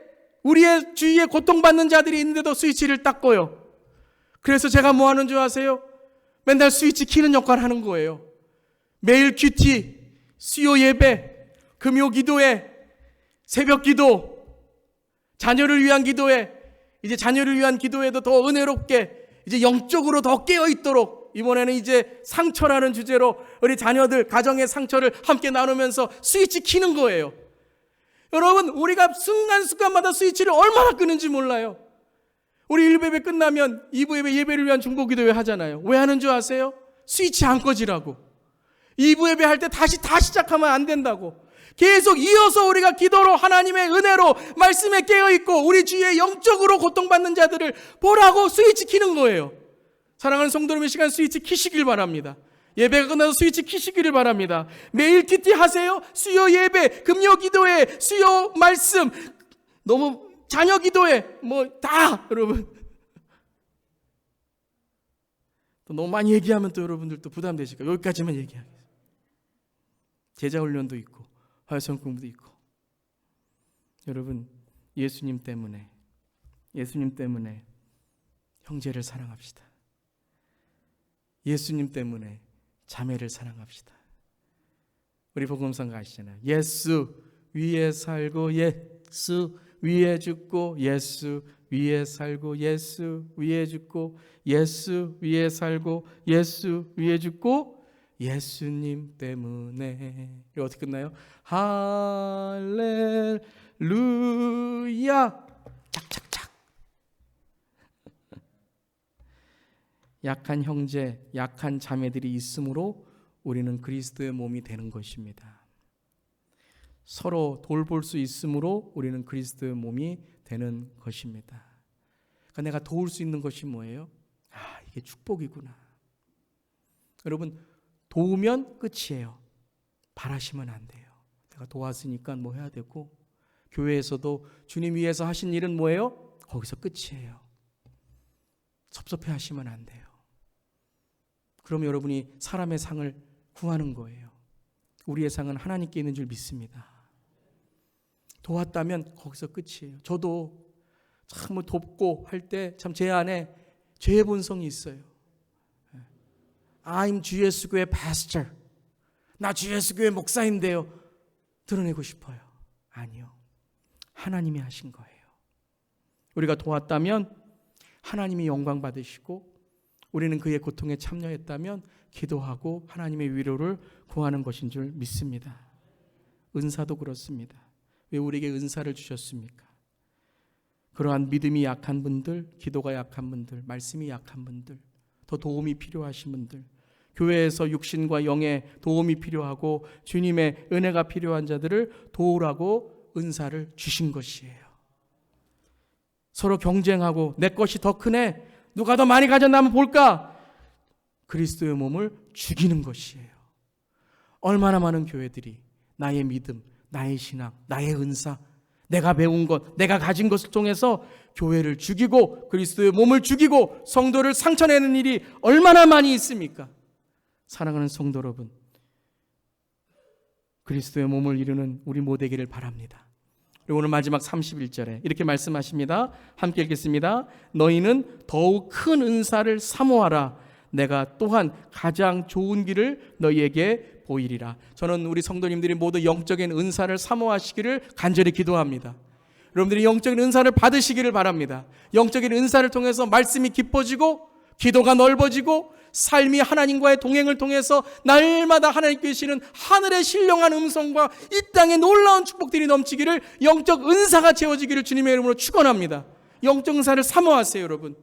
A: 우리의 주위에 고통받는 자들이 있는데도 스위치를 딱 꺼요. 그래서 제가 뭐 하는 줄 아세요? 맨날 스위치 키는 역할을 하는 거예요. 매일 큐티, 수요 예배, 금요 기도회, 새벽 기도, 자녀를 위한 기도회, 이제 자녀를 위한 기도회도 더 은혜롭게 이제 영적으로 더 깨어 있도록, 이번에는 이제 상처라는 주제로 우리 자녀들 가정의 상처를 함께 나누면서 스위치 키는 거예요. 여러분, 우리가 순간순간마다 스위치를 얼마나 끄는지 몰라요. 우리 1부 예배 끝나면 2부 예배, 예배를 위한 중보 기도회 하잖아요. 왜 하는 줄 아세요? 스위치 안 꺼지라고. 2부 예배 할 때 다시 시작하면 안 된다고. 계속 이어서 우리가 기도로, 하나님의 은혜로, 말씀에 깨어있고 우리 주위에 영적으로 고통받는 자들을 보라고 스위치 키는 거예요. 사랑하는 성도 여러분, 이 시간 스위치 키시길 바랍니다. 예배가 끝나서 스위치 키시기를 바랍니다. 매일 큐티 하세요. 수요 예배, 금요 기도회, 수요 말씀, 너무 자녀 기도회, 뭐 다 여러분. 또 너무 많이 얘기하면 또 여러분들도 부담되실까? 여기까지만 얘기하겠습니다. 제자 훈련도 있고 화요성 공부도 있고. 여러분, 예수님 때문에 형제를 사랑합시다. 예수님 때문에 자매를 사랑합시다. 우리 복음성가 아시잖아요. 예수 위에 살고 예수 위에 죽고, 예수 위에 살고 예수 위에 죽고, 예수 위에 살고 예수 위에 죽고, 예수님 때문에. 이거 어떻게 끝나요? 할렐루야. 착착착. 약한 형제, 약한 자매들이 있으므로 우리는 그리스도의 몸이 되는 것입니다. 서로 돌볼 수 있으므로 우리는 그리스도의 몸이 되는 것입니다. 그러니까 내가 도울 수 있는 것이 뭐예요? 아, 이게 축복이구나. 여러분, 도우면 끝이에요. 바라시면 안 돼요. 내가 도왔으니까 뭐 해야 되고, 교회에서도 주님 위해서 하신 일은 뭐예요? 거기서 끝이에요. 섭섭해 하시면 안 돼요. 그럼 여러분이 사람의 상을 구하는 거예요. 우리의 상은 하나님께 있는 줄 믿습니다. 도왔다면 거기서 끝이에요. 저도 참 돕고 할 때 참 제 안에 죄의 본성이 있어요. I'm GS 교회 pastor. 나 GS 교회 목사인데요. 드러내고 싶어요. 아니요. 하나님이 하신 거예요. 우리가 도왔다면 하나님이 영광 받으시고, 우리는 그의 고통에 참여했다면 기도하고 하나님의 위로를 구하는 것인 줄 믿습니다. 은사도 그렇습니다. 왜 우리에게 은사를 주셨습니까? 그러한 믿음이 약한 분들, 기도가 약한 분들, 말씀이 약한 분들, 더 도움이 필요하신 분들, 교회에서 육신과 영의 도움이 필요하고 주님의 은혜가 필요한 자들을 도우라고 은사를 주신 것이에요. 서로 경쟁하고 내 것이 더 크네, 누가 더 많이 가졌나 한번 볼까? 그리스도의 몸을 죽이는 것이에요. 얼마나 많은 교회들이 나의 믿음, 나의 신앙, 나의 은사, 내가 배운 것, 내가 가진 것을 통해서 교회를 죽이고 그리스도의 몸을 죽이고 성도를 상처내는 일이 얼마나 많이 있습니까? 사랑하는 성도 여러분, 그리스도의 몸을 이루는 우리 모두에게를 바랍니다. 그리고 오늘 마지막 31절에 이렇게 말씀하십니다. 함께 읽겠습니다. 너희는 더욱 큰 은사를 사모하라. 내가 또한 가장 좋은 길을 너희에게 보이리라. 저는 우리 성도님들이 모두 영적인 은사를 사모하시기를 간절히 기도합니다. 여러분들이 영적인 은사를 받으시기를 바랍니다. 영적인 은사를 통해서 말씀이 깊어지고 기도가 넓어지고 삶이 하나님과의 동행을 통해서 날마다 하나님께 주시는 하늘의 신령한 음성과 이 땅의 놀라운 축복들이 넘치기를, 영적 은사가 채워지기를 주님의 이름으로 축원합니다. 영적 은사를 사모하세요, 여러분.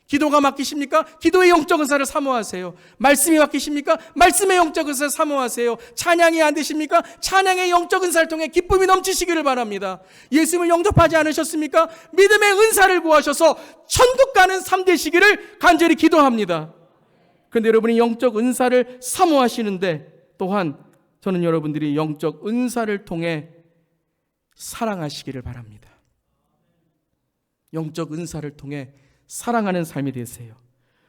A: 기도가 막히십니까? 기도의 영적 은사를 사모하세요. 말씀이 막히십니까? 말씀의 영적 은사를 사모하세요. 찬양이 안 되십니까? 찬양의 영적 은사를 통해 기쁨이 넘치시기를 바랍니다. 예수님을 영접하지 않으셨습니까? 믿음의 은사를 구하셔서 천국 가는 삶 되시기를 간절히 기도합니다. 그런데 여러분이 영적 은사를 사모하시는데, 또한 저는 여러분들이 영적 은사를 통해 사랑하시기를 바랍니다. 영적 은사를 통해 사랑하는 삶이 되세요.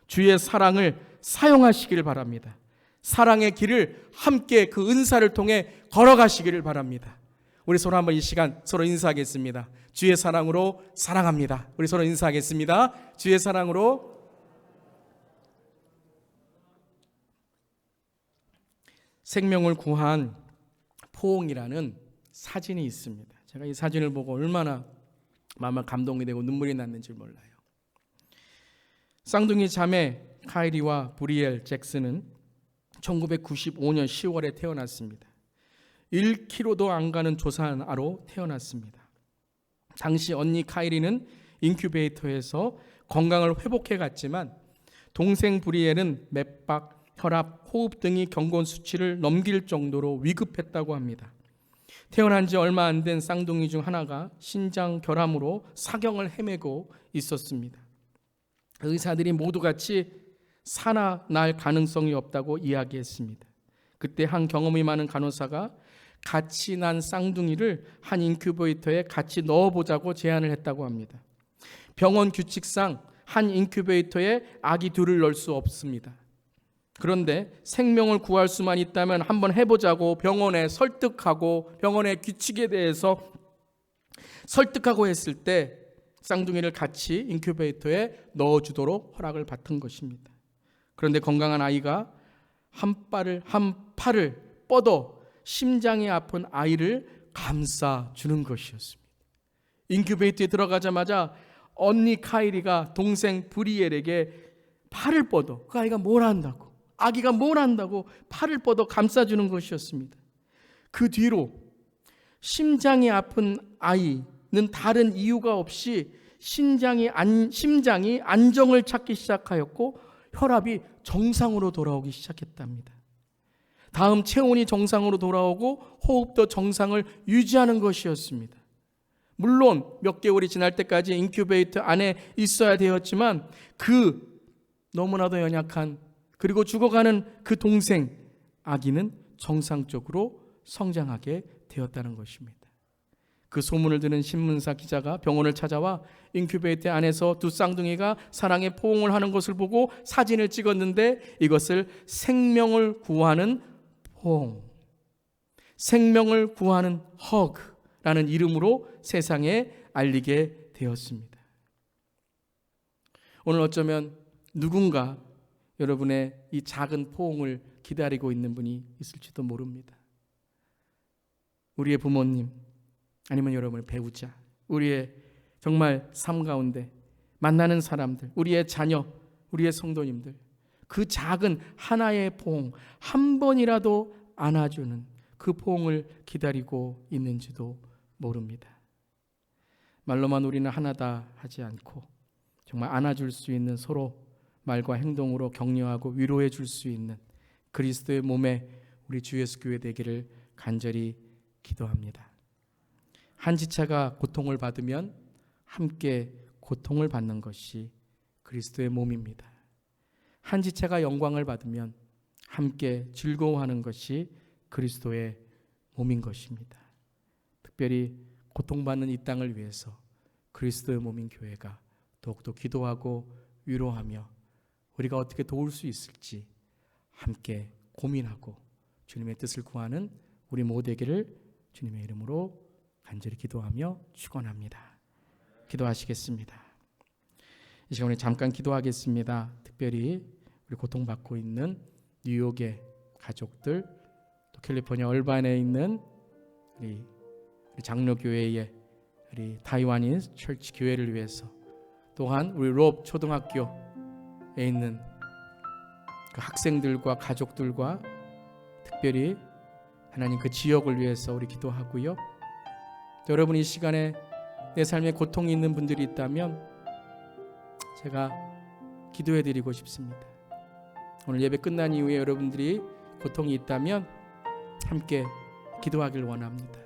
A: 주의 사랑을 사용하시기를 바랍니다. 사랑의 길을 함께 그 은사를 통해 걸어가시기를 바랍니다. 우리 서로 한번 이 시간 서로 인사하겠습니다. 주의 사랑으로 사랑합니다. 우리 서로 인사하겠습니다. 주의 사랑으로. 생명을 구한 포옹이라는 사진이 있습니다. 제가 이 사진을 보고 얼마나 마음에 감동이 되고 눈물이 났는지 몰라요. 쌍둥이 자매 카이리와 브리엘 잭슨은 1995년 10월에 태어났습니다. 1kg도 안 가는 조산아로 태어났습니다. 당시 언니 카이리는 인큐베이터에서 건강을 회복해 갔지만 동생 브리엘은 맥박, 혈압, 호흡 등이 경고한 수치를 넘길 정도로 위급했다고 합니다. 태어난 지 얼마 안 된 쌍둥이 중 하나가 신장 결함으로 사경을 헤매고 있었습니다. 의사들이 모두 같이 살아날 가능성이 없다고 이야기했습니다. 그때 한 경험이 많은 간호사가 같이 난 쌍둥이를 한 인큐베이터에 같이 넣어보자고 제안을 했다고 합니다. 병원 규칙상 한 인큐베이터에 아기 둘을 넣을 수 없습니다. 그런데 생명을 구할 수만 있다면 한번 해보자고 병원에 설득하고, 병원의 규칙에 대해서 설득하고 했을 때 쌍둥이를 같이 인큐베이터에 넣어주도록 허락을 받은 것입니다. 그런데 건강한 아이가 한 팔을 뻗어 심장이 아픈 아이를 감싸주는 것이었습니다. 인큐베이터에 들어가자마자 언니 카이리가 동생 브리엘에게 팔을 뻗어, 그 아이가 뭘 한다고, 아기가 뭘 한다고 팔을 뻗어 감싸주는 것이었습니다. 그 뒤로 심장이 아픈 아이는 다른 이유가 없이 심장이 안정을 찾기 시작하였고 혈압이 정상으로 돌아오기 시작했답니다. 다음 체온이 정상으로 돌아오고 호흡도 정상을 유지하는 것이었습니다. 물론 몇 개월이 지날 때까지 인큐베이터 안에 있어야 되었지만 그 너무나도 연약한, 그리고 죽어가는 그 동생 아기는 정상적으로 성장하게 되었다는 것입니다. 그 소문을 듣는 신문사 기자가 병원을 찾아와 인큐베이터 안에서 두 쌍둥이가 사랑의 포옹을 하는 것을 보고 사진을 찍었는데, 이것을 생명을 구하는 포옹, 생명을 구하는 허그라는 이름으로 세상에 알리게 되었습니다. 오늘 어쩌면 누군가 여러분의 이 작은 포옹을 기다리고 있는 분이 있을지도 모릅니다. 우리의 부모님, 아니면 여러분의 배우자, 우리의 정말 삶 가운데 만나는 사람들, 우리의 자녀, 우리의 성도님들, 그 작은 하나의 포옹, 한 번이라도 안아주는 그 포옹을 기다리고 있는지도 모릅니다. 말로만 우리는 하나다 하지 않고 정말 안아줄 수 있는, 서로 말과 행동으로 격려하고 위로해 줄 수 있는 그리스도의 몸에 우리 주 예수 교회 되기를 간절히 기도합니다. 한 지체가 고통을 받으면 함께 고통을 받는 것이 그리스도의 몸입니다. 한 지체가 영광을 받으면 함께 즐거워하는 것이 그리스도의 몸인 것입니다. 특별히 고통받는 이 땅을 위해서 그리스도의 몸인 교회가 더욱더 기도하고 위로하며 우리가 어떻게 도울 수 있을지 함께 고민하고 주님의 뜻을 구하는 우리 모두에게를 주님의 이름으로 간절히 기도하며 축원합니다. 기도하시겠습니다. 이 시간에 잠깐 기도하겠습니다. 특별히 우리 고통받고 있는 뉴욕의 가족들, 또 캘리포니아 얼반에 있는 우리 장로교회의 우리 타이완인 철치 교회를 위해서, 또한 우리 롭 초등학교에 있는 그 학생들과 가족들과 특별히 하나님 그 지역을 위해서 우리 기도하고요. 여러분 이 시간에 내 삶에 고통이 있는 분들이 있다면 제가 기도해 드리고 싶습니다. 오늘 예배 끝난 이후에 여러분들이 고통이 있다면 함께 기도하길 원합니다.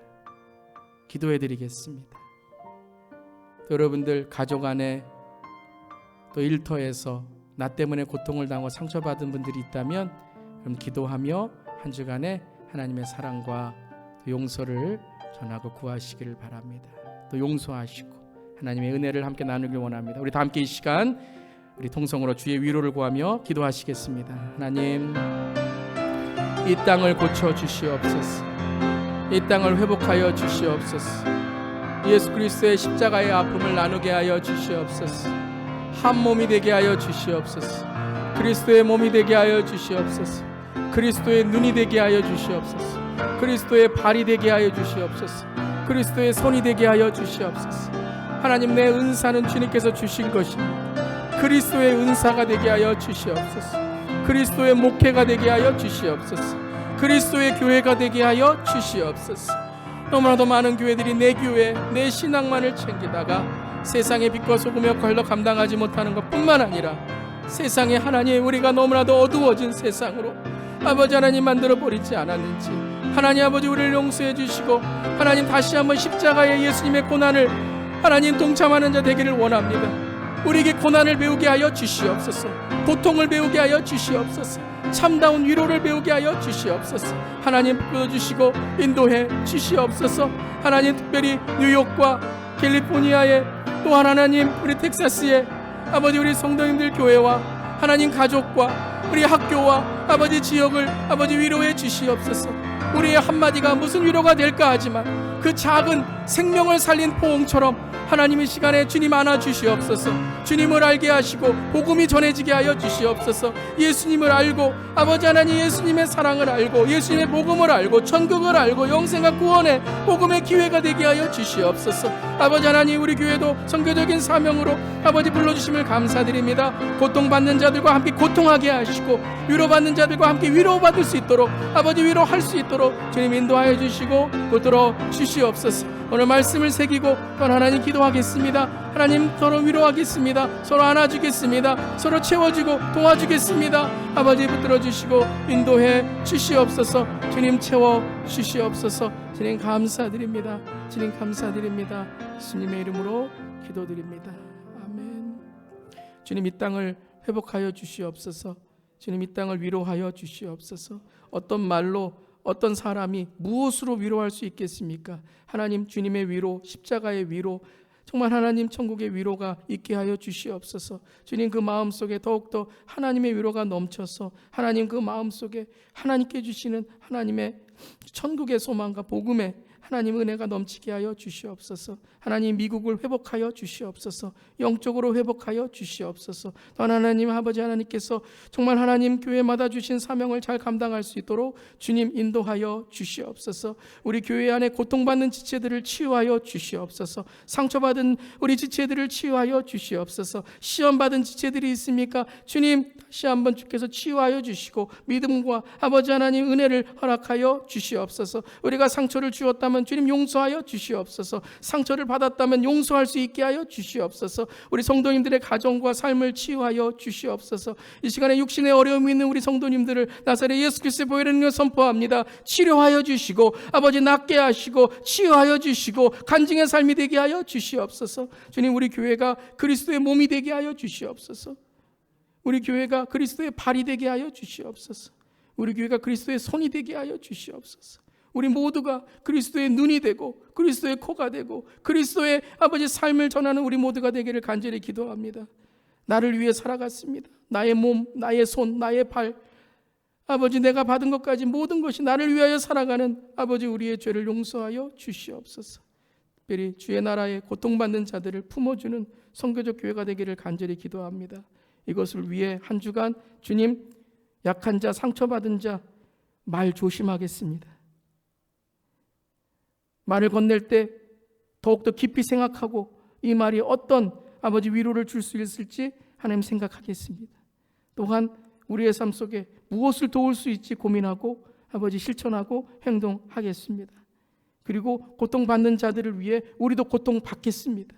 A: 기도해 드리겠습니다. 또 여러분들 가족 안에 또 일터에서 나 때문에 고통을 당하고 상처받은 분들이 있다면 그럼 기도하며 한 주간에 하나님의 사랑과 용서를 전하고 구하시기를 바랍니다. 또 용서하시고 하나님의 은혜를 함께 나누길 원합니다. 우리 다 함께 이 시간 우리 통성으로 주의 위로를 구하며 기도하시겠습니다. 하나님, 이 땅을 고쳐 주시옵소서. 이 땅을 회복하여 주시옵소서. 예수 그리스도의 십자가의 아픔을 나누게 하여 주시옵소서. 한 몸이 되게 하여 주시옵소서. 그리스도의 몸이 되게 하여 주시옵소서. 그리스도의 눈이 되게 하여 주시옵소서. 그리스도의 발이 되게 하여 주시옵소서. 그리스도의 손이 되게 하여 주시옵소서. 하나님, 내 은사는 주님께서 주신 것입니다. 그리스도의 은사가 되게 하여 주시옵소서. 그리스도의 목회가 되게 하여 주시옵소서. 그리스도의 교회가 되게 하여 주시옵소서. 너무나도 많은 교회들이 내 교회, 내 신앙만을 챙기다가 세상의 빛과 소금 역할도 감당하지 못하는 것뿐만 아니라 세상에 하나님, 우리가 너무나도 어두워진 세상으로 아버지 하나님 만들어 버리지 않았는지 하나님 아버지 우리를 용서해 주시고 하나님 다시 한번 십자가의 예수님의 고난을 하나님 동참하는 자 되기를 원합니다. 우리에게 고난을 배우게 하여 주시옵소서. 고통을 배우게 하여 주시옵소서. 참다운 위로를 배우게 하여 주시옵소서. 하나님 불러주시고 인도해 주시옵소서. 하나님 특별히 뉴욕과 캘리포니아에 또한 하나님 우리 텍사스에 아버지 우리 성도님들 교회와 하나님 가족과 우리 학교와 아버지 지역을 아버지 위로해 주시옵소서. 우리의 한마디가 무슨 위로가 될까 하지만 그 작은 생명을 살린 포옹처럼 하나님의 시간에 주님 안아 주시옵소서. 주님을 알게 하시고 복음이 전해지게 하여 주시옵소서. 예수님을 알고 아버지 하나님 예수님의 사랑을 알고 예수님의 복음을 알고 천국을 알고 영생과 구원의 복음의 기회가 되게 하여 주시옵소서. 아버지 하나님 우리 교회도 선교적인 사명으로 아버지 불러주심을 감사드립니다. 고통받는 자들과 함께 고통하게 하시고 위로받는 자들과 함께 위로받을 수 있도록 아버지 위로할 수 있도록 주님 인도하여 주시고 붙들어 주시옵소서. 오늘 말씀을 새기고 또 하나님 기도하겠습니다. 하나님 서로 위로하겠습니다. 서로 안아주겠습니다. 서로 채워주고 도와주겠습니다. 아버지 붙들어 주시고 인도해 주시옵소서. 주님 채워 주시옵소서. 주님 감사드립니다. 주님 감사드립니다. 주님의 이름으로 기도드립니다. 아멘. 주님 이 땅을 회복하여 주시옵소서. 주님 이 땅을 위로하여 주시옵소서. 어떤 말로 어떤 사람이 무엇으로 위로할 수 있겠습니까? 하나님 주님의 위로, 십자가의 위로, 정말 하나님 천국의 위로가 있게 하여 주시옵소서. 주님 그 마음속에 더욱더 하나님의 위로가 넘쳐서 하나님 그 마음속에 하나님께 주시는 하나님의 천국의 소망과 복음의 하나님 은혜가 넘치게 하여 주시옵소서. 하나님 미국을 회복하여 주시옵소서. 영적으로 회복하여 주시옵소서. 또한 하나님 아버지 하나님께서 정말 하나님 교회마다 주신 사명을 잘 감당할 수 있도록 주님 인도하여 주시옵소서. 우리 교회 안에 고통받는 지체들을 치유하여 주시옵소서. 상처받은 우리 지체들을 치유하여 주시옵소서. 시험받은 지체들이 있습니까? 주님 다시 한번 주께서 치유하여 주시고 믿음과 아버지 하나님 은혜를 허락하여 주시옵소서. 우리가 상처를 주었다면 주님 용서하여 주시옵소서. 상처를 받았다면 용서할 수 있게 하여 주시옵소서. 우리 성도님들의 가정과 삶을 치유하여 주시옵소서. 이 시간에 육신의 어려움이 있는 우리 성도님들을 나사렛 예수 그리스도의 보혈의 능력을 선포합니다. 치료하여 주시고 아버지 낫게 하시고 치유하여 주시고 간증의 삶이 되게 하여 주시옵소서. 주님 우리 교회가 그리스도의 몸이 되게 하여 주시옵소서. 우리 교회가 그리스도의 발이 되게 하여 주시옵소서. 우리 교회가 그리스도의 손이 되게 하여 주시옵소서. 우리 모두가 그리스도의 눈이 되고 그리스도의 코가 되고 그리스도의 아버지 삶을 전하는 우리 모두가 되기를 간절히 기도합니다. 나를 위해 살아갔습니다. 나의 몸, 나의 손, 나의 발, 아버지 내가 받은 것까지 모든 것이 나를 위하여 살아가는 아버지 우리의 죄를 용서하여 주시옵소서. 특별히 주의 나라에 고통받는 자들을 품어주는 선교적 교회가 되기를 간절히 기도합니다. 이것을 위해 한 주간 주님 약한 자, 상처받은 자 말 조심하겠습니다. 말을 건넬 때 더욱더 깊이 생각하고 이 말이 어떤 아버지 위로를 줄 수 있을지 하나님 생각하겠습니다. 또한 우리의 삶 속에 무엇을 도울 수 있지 고민하고 아버지 실천하고 행동하겠습니다. 그리고 고통받는 자들을 위해 우리도 고통받겠습니다.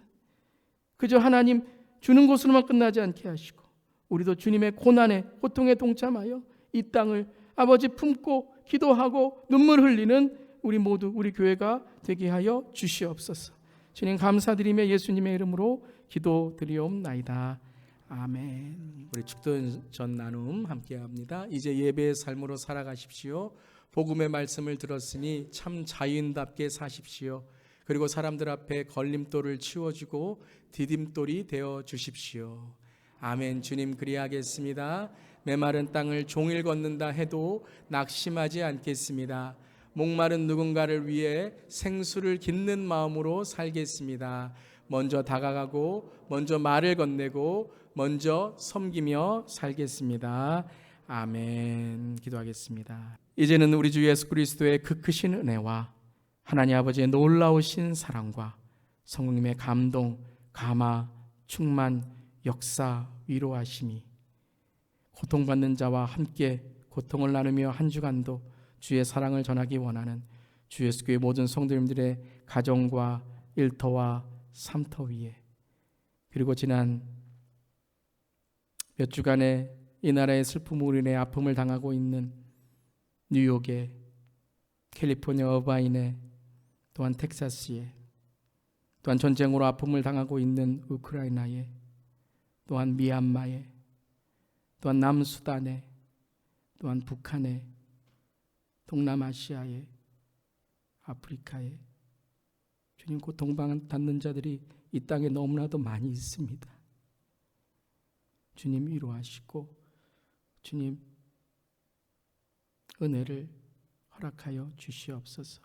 A: 그저 하나님 주는 것으로만 끝나지 않게 하시고 우리도 주님의 고난에 고통에 동참하여 이 땅을 아버지 품고 기도하고 눈물 흘리는 우리 모두 우리 교회가 되게 하여 주시옵소서. 주님 감사드리며 예수님의 이름으로 기도드리옵나이다. 아멘. 우리 축도 전 나눔 함께합니다. 이제 예배의 삶으로 살아가십시오. 복음의 말씀을 들었으니 참 자유인답게 사십시오. 그리고 사람들 앞에 걸림돌을 치워주고 디딤돌이 되어 주십시오. 아멘. 주님 그리하겠습니다. 메마른 땅을 종일 걷는다 해도 낙심하지 않겠습니다. 목마른 누군가를 위해 생수를 깃는 마음으로 살겠습니다. 먼저 다가가고 먼저 말을 건네고 먼저 섬기며 살겠습니다. 아멘. 기도하겠습니다. 이제는 우리 주 예수 그리스도의 그 크신 은혜와 하나님 아버지의 놀라우신 사랑과 성령님의 감동, 감화, 충만, 역사, 위로하심이 고통받는 자와 함께 고통을 나누며 한 주간도 주의 사랑을 전하기 원하는 주 예수 교회 모든 성도님들의 가정과 일터와 삶터 위에, 그리고 지난 몇 주간의 이 나라의 슬픔으로 인해 아픔을 당하고 있는 뉴욕의, 캘리포니아 어바인의, 또한 텍사스의, 또한 전쟁으로 아픔을 당하고 있는 우크라이나의, 또한 미얀마의, 또한 남수단의, 또한 북한의, 동남아시아의, 아프리카의 주님 고통받는 자들이 이 땅에 너무나도 많이 있습니다. 주님 위로하시고 주님 은혜를 허락하여 주시옵소서.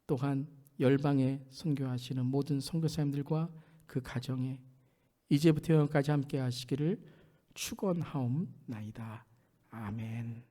A: 또한 열방에 선교하시는 모든 선교사님들과 그 가정에 이제부터 영원까지 함께 하시기를 축원하옵나이다. 아멘.